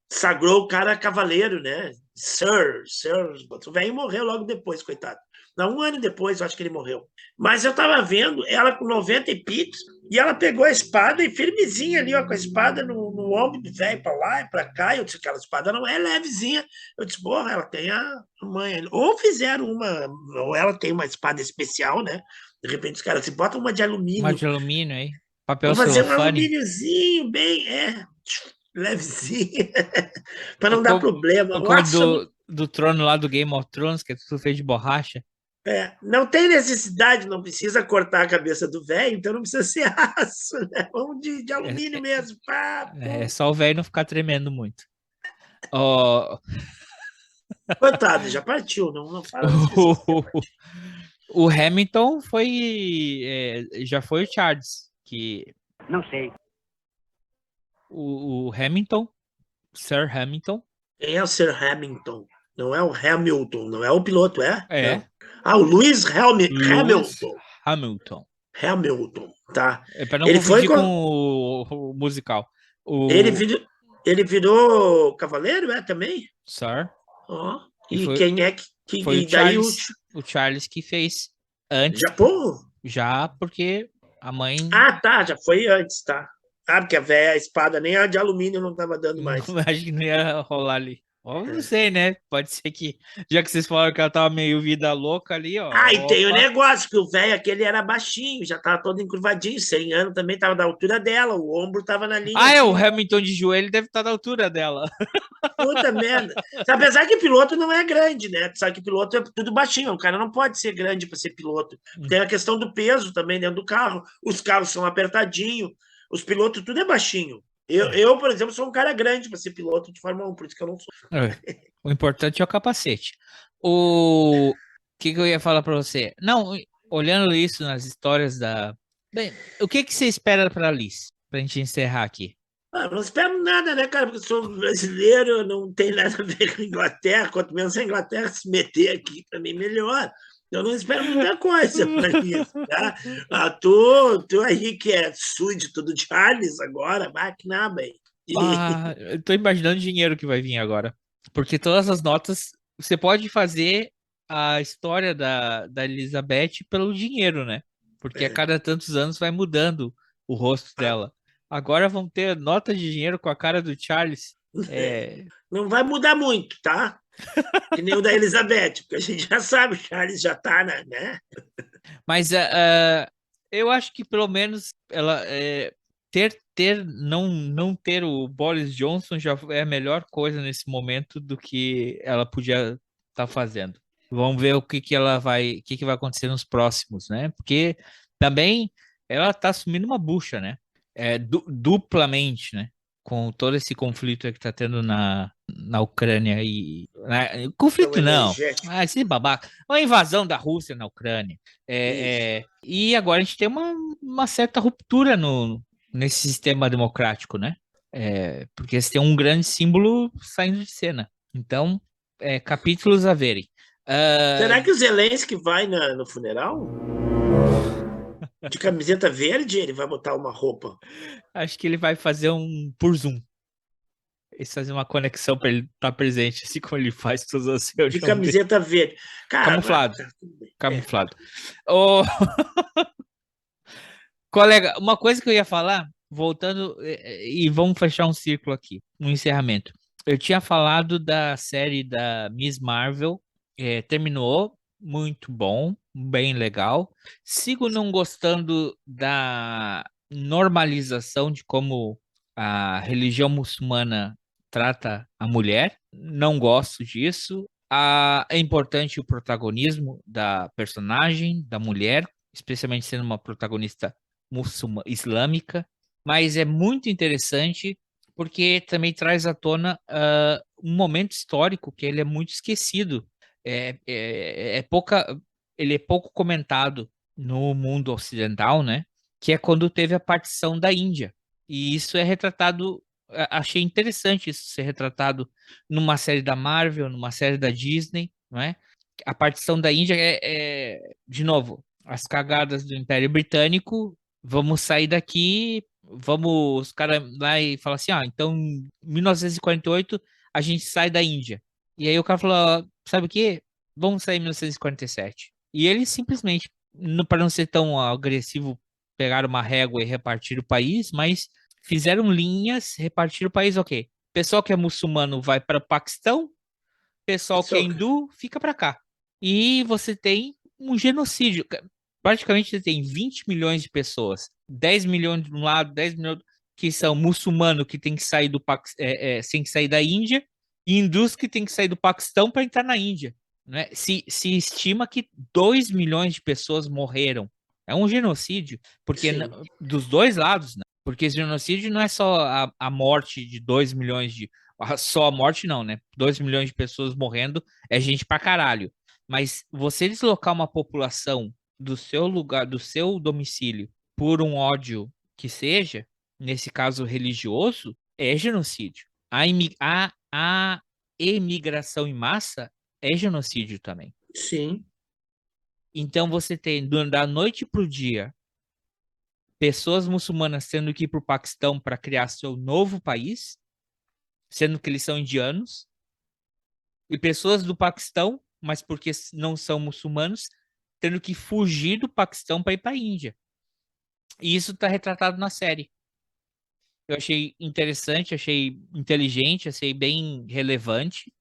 sagrou o cara cavaleiro, né? Sir. O velho morreu logo depois, coitado. Não, um ano depois, eu acho que ele morreu. Mas eu tava vendo ela com 90 e picos, e ela pegou a espada e firmezinha ali, ó, com a espada no ombro do velho para lá e para cá. Eu disse, aquela espada não é levezinha. Eu disse, porra, ela tem a mãe. Ou fizeram ou ela tem uma espada especial, né? De repente os caras se botam uma de alumínio. Uma de alumínio aí. Papel Vou fazer celofane. um alumíniozinho bem, levezinho, para não dar problema. Do trono lá do Game of Thrones, que é tudo feito de borracha. Não tem necessidade, não precisa cortar a cabeça do velho, então não precisa ser aço, né? Vamos de alumínio mesmo. É só o velho não ficar tremendo muito. Coitado, já partiu, não fala O Hamilton já foi o Charles, que... Não sei. O Hamilton, Sir Hamilton. Quem é o Sir Hamilton? Não é o Hamilton, não é o piloto, é? É. Não. O Lewis Hamilton. Hamilton, tá. Para não confundir com o musical. Ele virou cavaleiro, também? Sir. E quem é que foi o Charles, o Charles que fez antes. Já porque a mãe... tá, já foi antes, tá. Porque a espada nem a de alumínio não tava dando mais. Acho que não ia rolar ali. Não sei, né? Pode ser que, já que vocês falaram que ela tava meio vida louca ali, ó. E tem o negócio, que o velho aquele era baixinho, já tava todo encurvadinho, 100 anos também tava da altura dela, o ombro tava na linha. O Hamilton de joelho deve estar da altura dela. Puta merda. Apesar que piloto não é grande, né? Sabe que piloto é tudo baixinho, o cara não pode ser grande para ser piloto. Tem a questão do peso também dentro do carro, os carros são apertadinhos, os pilotos tudo é baixinho. Eu, por exemplo, sou um cara grande para ser piloto de Fórmula 1, por isso que eu não sou. O importante é o capacete. O que eu ia falar para você? Não, olhando isso nas histórias Bem, o que você espera para a Liz? Pra gente encerrar aqui. Não espero nada, né, cara? Porque eu sou brasileiro, não tem nada a ver com a Inglaterra. Quanto menos a Inglaterra se meter aqui, para mim, melhor. Eu não espero muita coisa para isso, tá? Tu aí que é súdito do Charles agora, vai que nada, hein? Eu tô imaginando o dinheiro que vai vir agora. Porque todas as notas, você pode fazer a história da Elizabeth pelo dinheiro, né? Porque a cada tantos anos vai mudando o rosto dela. Agora vão ter notas de dinheiro com a cara do Charles. Não vai mudar muito, tá? Que nem o da Elizabeth, porque a gente já sabe, o Charles já tá, né? Mas eu acho que pelo menos ela não ter o Boris Johnson já é a melhor coisa nesse momento do que ela podia estar fazendo. Vamos ver o que vai acontecer nos próximos, né? Porque também ela tá assumindo uma bucha, né? Duplamente, né? Com todo esse conflito que tá tendo na Ucrânia e... conflito não, esse babaca. Uma invasão da Rússia na Ucrânia. E agora a gente tem uma certa ruptura nesse sistema democrático, né? Porque você tem um grande símbolo saindo de cena. Então, capítulos a verem. Será que o Zelensky vai no funeral? De camiseta verde, ele vai botar uma roupa? Acho que ele vai fazer um por Zoom. Eles fazem uma conexão para ele estar presente, assim como ele faz todas as reuniões. De camiseta verde. Cara, Camuflado. Ô, colega, uma coisa que eu ia falar, voltando, e vamos fechar um círculo aqui, um encerramento. Eu tinha falado da série da Miss Marvel, terminou, muito bom, bem legal. Sigo não gostando da normalização de como a religião muçulmana trata a mulher, não gosto disso. É importante o protagonismo da personagem, da mulher, especialmente sendo uma protagonista muçulmana, islâmica, mas é muito interessante porque também traz à tona um momento histórico que ele é muito esquecido. Ele é pouco comentado no mundo ocidental, né? Que é quando teve a partição da Índia. E isso é retratado, achei interessante isso ser retratado numa série da Marvel, numa série da Disney, não é? A partição da Índia de novo, as cagadas do Império Britânico, vamos sair daqui, os caras lá e falam assim, então em 1948 a gente sai da Índia. E aí o cara falou, sabe o quê? Vamos sair em 1947. E eles simplesmente, para não ser tão agressivo, pegaram uma régua e repartiram o país, mas fizeram linhas, repartiram o país, ok. Pessoal que é muçulmano vai para o Paquistão, pessoal que é hindu fica para cá. E você tem um genocídio. Praticamente você tem 20 milhões de pessoas, 10 milhões de um lado, 10 milhões que são muçulmanos que tem que sair tem que sair da Índia, e hindus que tem que sair do Paquistão para entrar na Índia. Né? Se estima que 2 milhões de pessoas morreram. É um genocídio, porque dos dois lados, né? Porque esse genocídio não é só a morte de 2 milhões só a morte não, né? 2 milhões de pessoas morrendo é gente pra caralho. Mas você deslocar uma população do seu lugar, do seu domicílio, por um ódio que seja, nesse caso religioso, é genocídio. A emigração em massa é genocídio também. Sim. Então você tem, da noite para o dia, pessoas muçulmanas tendo que ir para o Paquistão para criar seu novo país, sendo que eles são indianos, e pessoas do Paquistão, mas porque não são muçulmanos, tendo que fugir do Paquistão para ir para a Índia. E isso está retratado na série. Eu achei interessante, achei inteligente, achei bem relevante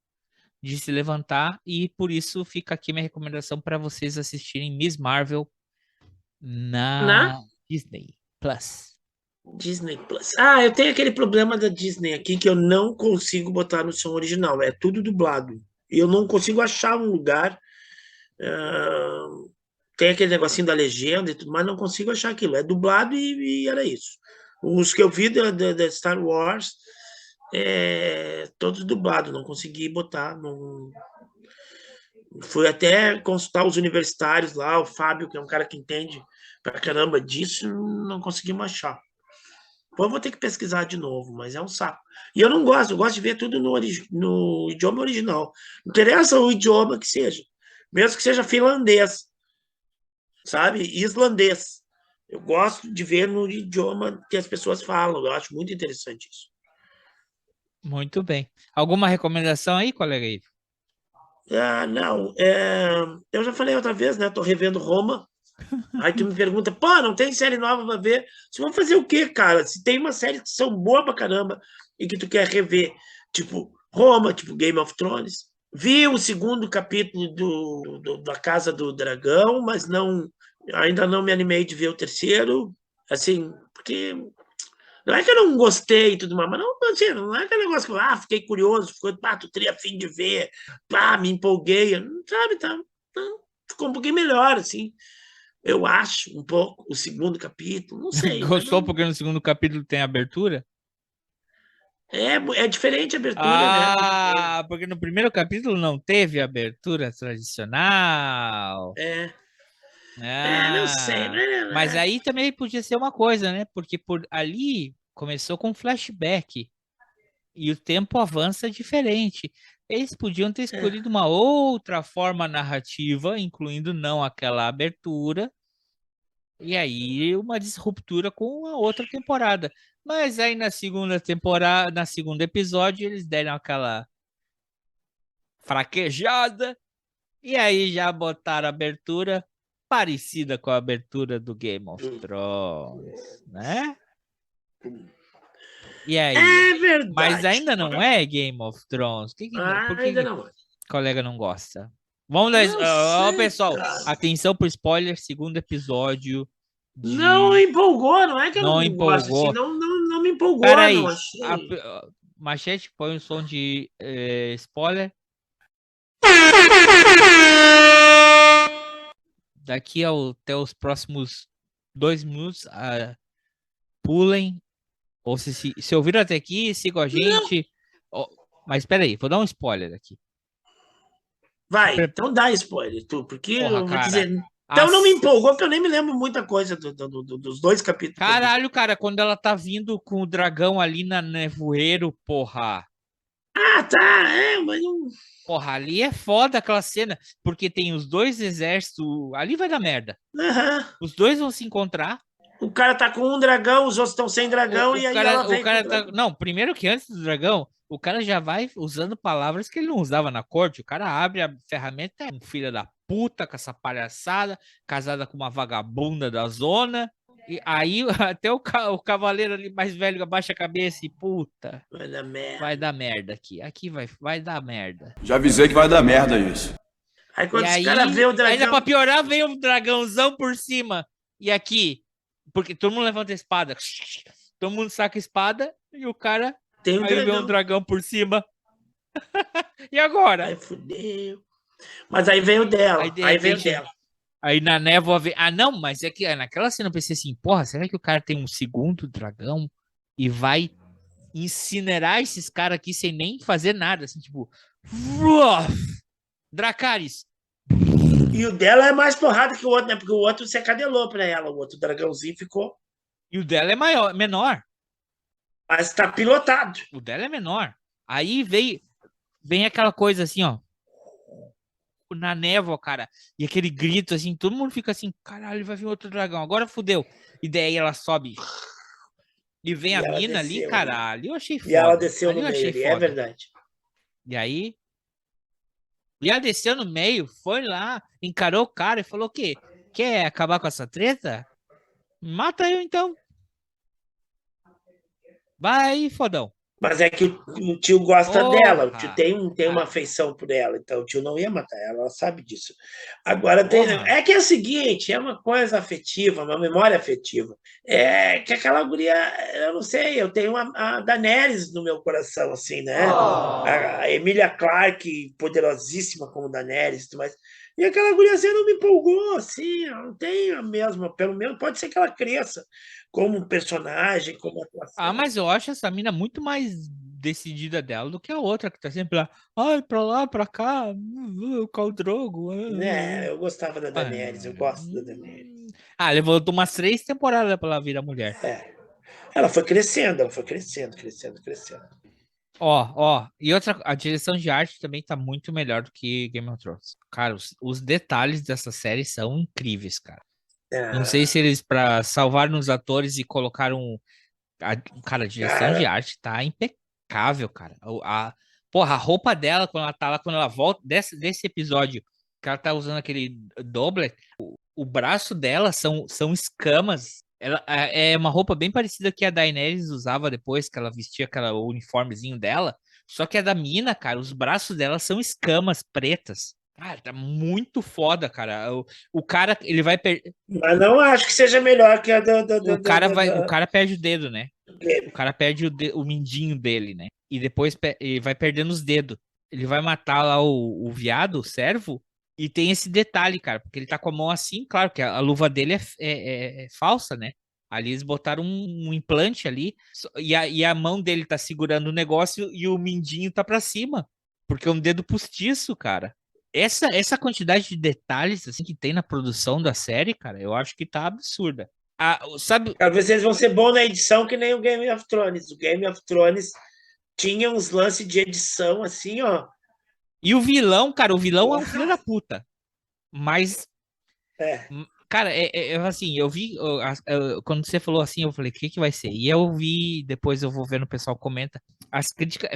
de se levantar, e por isso fica aqui minha recomendação para vocês assistirem Miss Marvel na Disney Plus. Disney Plus. Eu tenho aquele problema da Disney aqui que eu não consigo botar no som original, é tudo dublado. E eu não consigo achar um lugar. Tem aquele negocinho da legenda e tudo, mas não consigo achar aquilo. É dublado e era isso. Os que eu vi da Star Wars, todos dublados, não consegui botar. Fui até consultar os universitários lá, o Fábio, que é um cara que entende pra caramba disso, não conseguimos achar. Então eu vou ter que pesquisar de novo, mas é um saco. E eu não gosto, eu gosto de ver tudo no idioma original. Não interessa o idioma que seja, mesmo que seja finlandês, sabe? Islandês. Eu gosto de ver no idioma que as pessoas falam, eu acho muito interessante isso. Muito bem. Alguma recomendação aí, colega Ivo? Não. Eu já falei outra vez, né? Tô revendo Roma. Aí tu me pergunta, pô, não tem série nova pra ver? Você vai fazer o quê, cara? Se tem uma série que são boa pra caramba e que tu quer rever, tipo Roma, tipo Game of Thrones. Vi o segundo capítulo da Casa do Dragão, mas ainda não me animei de ver o terceiro, assim, porque Não é que eu não gostei e tudo mais, mas não, assim, não é aquele negócio que eu fiquei curioso, tu teria a fim de ver, me empolguei, sabe? Não, ficou um pouquinho melhor, assim. Eu acho, um pouco, o segundo capítulo, não sei. Gostou porque no segundo capítulo tem abertura? É diferente a abertura, né? Porque no primeiro capítulo não teve abertura tradicional. Não sei. Mas aí também podia ser uma coisa, né? Porque por ali começou com flashback e o tempo avança diferente. Eles podiam ter escolhido uma outra forma narrativa, incluindo não aquela abertura, e aí uma disruptura com a outra temporada. Mas aí na segunda temporada, na segundo episódio, eles deram aquela fraquejada e aí já botaram a abertura parecida com a abertura do Game of Thrones, né? E aí? É verdade. Mas ainda não é Game of Thrones. Por que ainda não. O colega não gosta? Vamos lá, pessoal. Atenção pro spoiler, segundo episódio. Não empolgou, não é que eu não gosto, assim, não me empolgou. Peraí, não achei. Machete, põe um som de spoiler. Daqui até os próximos 2 minutos, pulem. Ou se ouviram até aqui, sigam a gente. Mas espera aí, vou dar um spoiler aqui. Vai, então dá spoiler, porque eu vou dizer... Então não me empolgou, porque eu nem me lembro muita coisa dos 2 capítulos. Caralho, cara, quando ela tá vindo com o dragão ali na nevoeiro, porra. Mas não... Porra, ali é foda aquela cena, porque tem os 2 exércitos, ali vai dar merda. Os 2 vão se encontrar. O cara tá com um dragão, os outros estão sem dragão, e aí ela vem Não, primeiro que antes do dragão, o cara já vai usando palavras que ele não usava na corte. O cara abre a ferramenta, é um filho da puta com essa palhaçada, casada com uma vagabunda da zona. E aí até o cavaleiro ali mais velho abaixa a cabeça e puta. Vai dar merda. Vai dar merda aqui. Aqui vai dar merda. Já avisei que vai dar merda isso. Aí quando os caras vê o dragão... Ainda pra piorar, vem um dragãozão por cima. E aqui... Porque todo mundo levanta a espada. Todo mundo saca a espada e o cara... Tem um vem um dragão por cima. E agora? Aí fudeu. Mas aí veio dela. Aí veio dela. Aí na névoa vem... não, mas é que naquela cena eu pensei assim, porra, será que o cara tem um segundo dragão e vai incinerar esses caras aqui sem nem fazer nada? Assim, tipo... Dracarys. E o dela é mais porrada que o outro, né? Porque o outro se acadelou pra ela. O outro dragãozinho ficou... E o dela é menor. Mas tá pilotado. O dela é menor. Aí vem aquela coisa assim, ó. Na névoa, cara. E aquele grito assim, todo mundo fica assim, caralho, vai vir outro dragão. Agora fudeu. E daí ela sobe. E vem a mina ali, caralho. Eu achei foda. E ela desceu no meio, é verdade. E aí... E ela desceu no meio, foi lá, encarou o cara e falou o quê? Quer acabar com essa treta? Mata eu então. Vai aí, fodão. Mas é que o tio gosta dela, o tio tem uma afeição por ela, então o tio não ia matar ela sabe disso. Agora é que é o seguinte, é uma coisa afetiva, uma memória afetiva. É que aquela guria, eu não sei, eu tenho a Daenerys no meu coração, assim, né? A Emilia Clarke, poderosíssima como Daenerys, mas e aquela guriazinha não me empolgou, assim, não tem a mesma, pelo menos pode ser que ela cresça como personagem, como atuação. Mas eu acho essa mina muito mais decidida dela do que a outra, que tá sempre lá, pra lá, pra cá, o Khal Drogo. Eu gostava da Daenerys, eu gosto da Daenerys. Levou umas 3 temporadas pra ela virar mulher. Ela foi crescendo. E outra, a direção de arte também tá muito melhor do que Game of Thrones. Cara, os detalhes dessa série são incríveis, cara. Não sei se eles, pra salvar nos atores e colocaram... Cara, a direção de arte tá impecável, cara. A roupa dela, quando ela tá lá, quando ela volta desse episódio, que ela tá usando aquele doublet, o braço dela são escamas. Ela é uma roupa bem parecida que a Daenerys usava depois, que ela vestia o uniformezinho dela. Só que a da mina, cara, os braços dela são escamas pretas. Cara, tá muito foda, cara. O cara, ele vai perder... Mas não acho que seja melhor que a O cara perde o dedo, né? O cara perde o mindinho dele, né? E depois ele vai perdendo os dedos. Ele vai matar lá o viado, o servo, e tem esse detalhe, cara, porque ele tá com a mão assim, claro que a luva dele é falsa, né? Ali eles botaram um implante ali, e a mão dele tá segurando o negócio e o mindinho tá pra cima, porque é um dedo postiço, cara. Essa quantidade de detalhes assim que tem na produção da série, cara, eu acho que tá absurda. Sabe? Talvez eles vão ser bons na edição que nem o Game of Thrones. O Game of Thrones tinha uns lances de edição assim, ó. E o vilão, cara, o vilão é um filho da puta. Mas, cara, assim, eu vi, quando você falou assim, eu falei, o que vai ser? E eu vi, depois eu vou vendo o pessoal comenta, as críticas,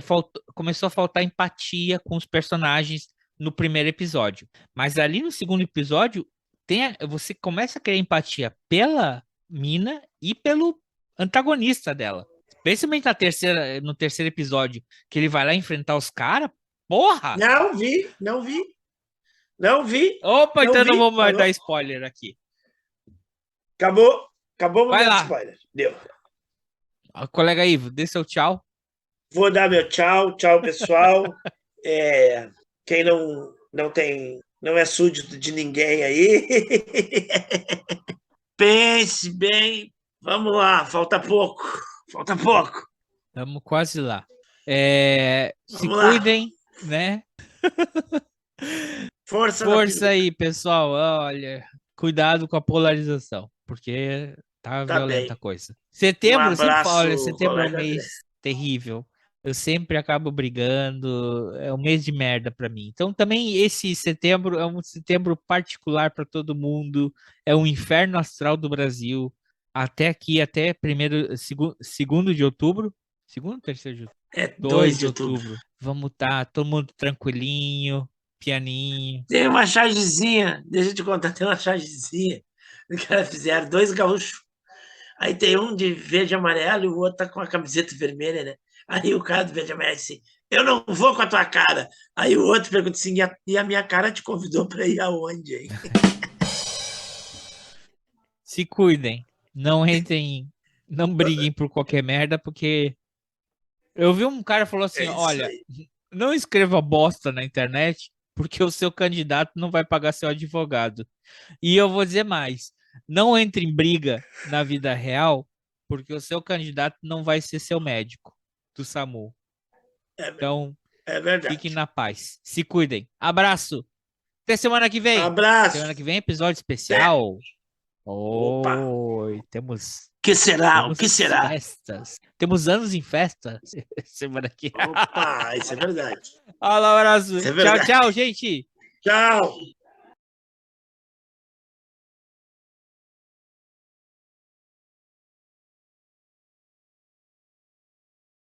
começou a faltar empatia com os personagens no primeiro episódio. Mas ali no segundo episódio, você começa a criar empatia pela mina e pelo antagonista dela. Especialmente no terceiro episódio, que ele vai lá enfrentar os caras. Porra! Não vi. Opa, então não vou mais dar spoiler aqui. Acabou o Vai momento lá. spoiler. Deu. Colega Ivo, dê seu tchau. Vou dar meu tchau, pessoal. Quem não é súdito de ninguém aí. Pense bem. Vamos lá, falta pouco. Estamos quase lá. Se Vamos lá. cuidem, né? Força aí, pessoal. Olha, cuidado com a polarização, porque tá violenta a coisa. Setembro, Um abraço, setembro é um colega mês terrível. Eu sempre acabo brigando, é um mês de merda pra mim. Então também esse setembro é um setembro particular para todo mundo, é um inferno astral do Brasil. Até 2º de outubro. Segundo, terceiro de outubro? 2 de outubro. Vamos todo mundo tranquilinho, pianinho. Tem uma chargezinha, deixa eu te contar, tem uma chargezinha. Os caras fizeram 2 gaúchos. Aí tem um de verde e amarelo e o outro tá com a camiseta vermelha, né? Aí o cara do verde e amarelo disse, eu não vou com a tua cara. Aí o outro pergunta assim, e a minha cara te convidou para ir aonde, hein? Se cuidem, não briguem por qualquer merda, porque eu vi um cara falou assim, olha, não escreva bosta na internet, porque o seu candidato não vai pagar seu advogado. E eu vou dizer mais, não entre em briga na vida real, porque o seu candidato não vai ser seu médico do SAMU. Então, fiquem na paz. Se cuidem. Abraço. Até semana que vem. Abraço. Semana que vem, episódio especial. Oi, temos... O que será? Festas. Temos anos em festa semana que vem. Opa, isso é verdade. Olá, abraço. Isso é verdade. Tchau, gente. Tchau.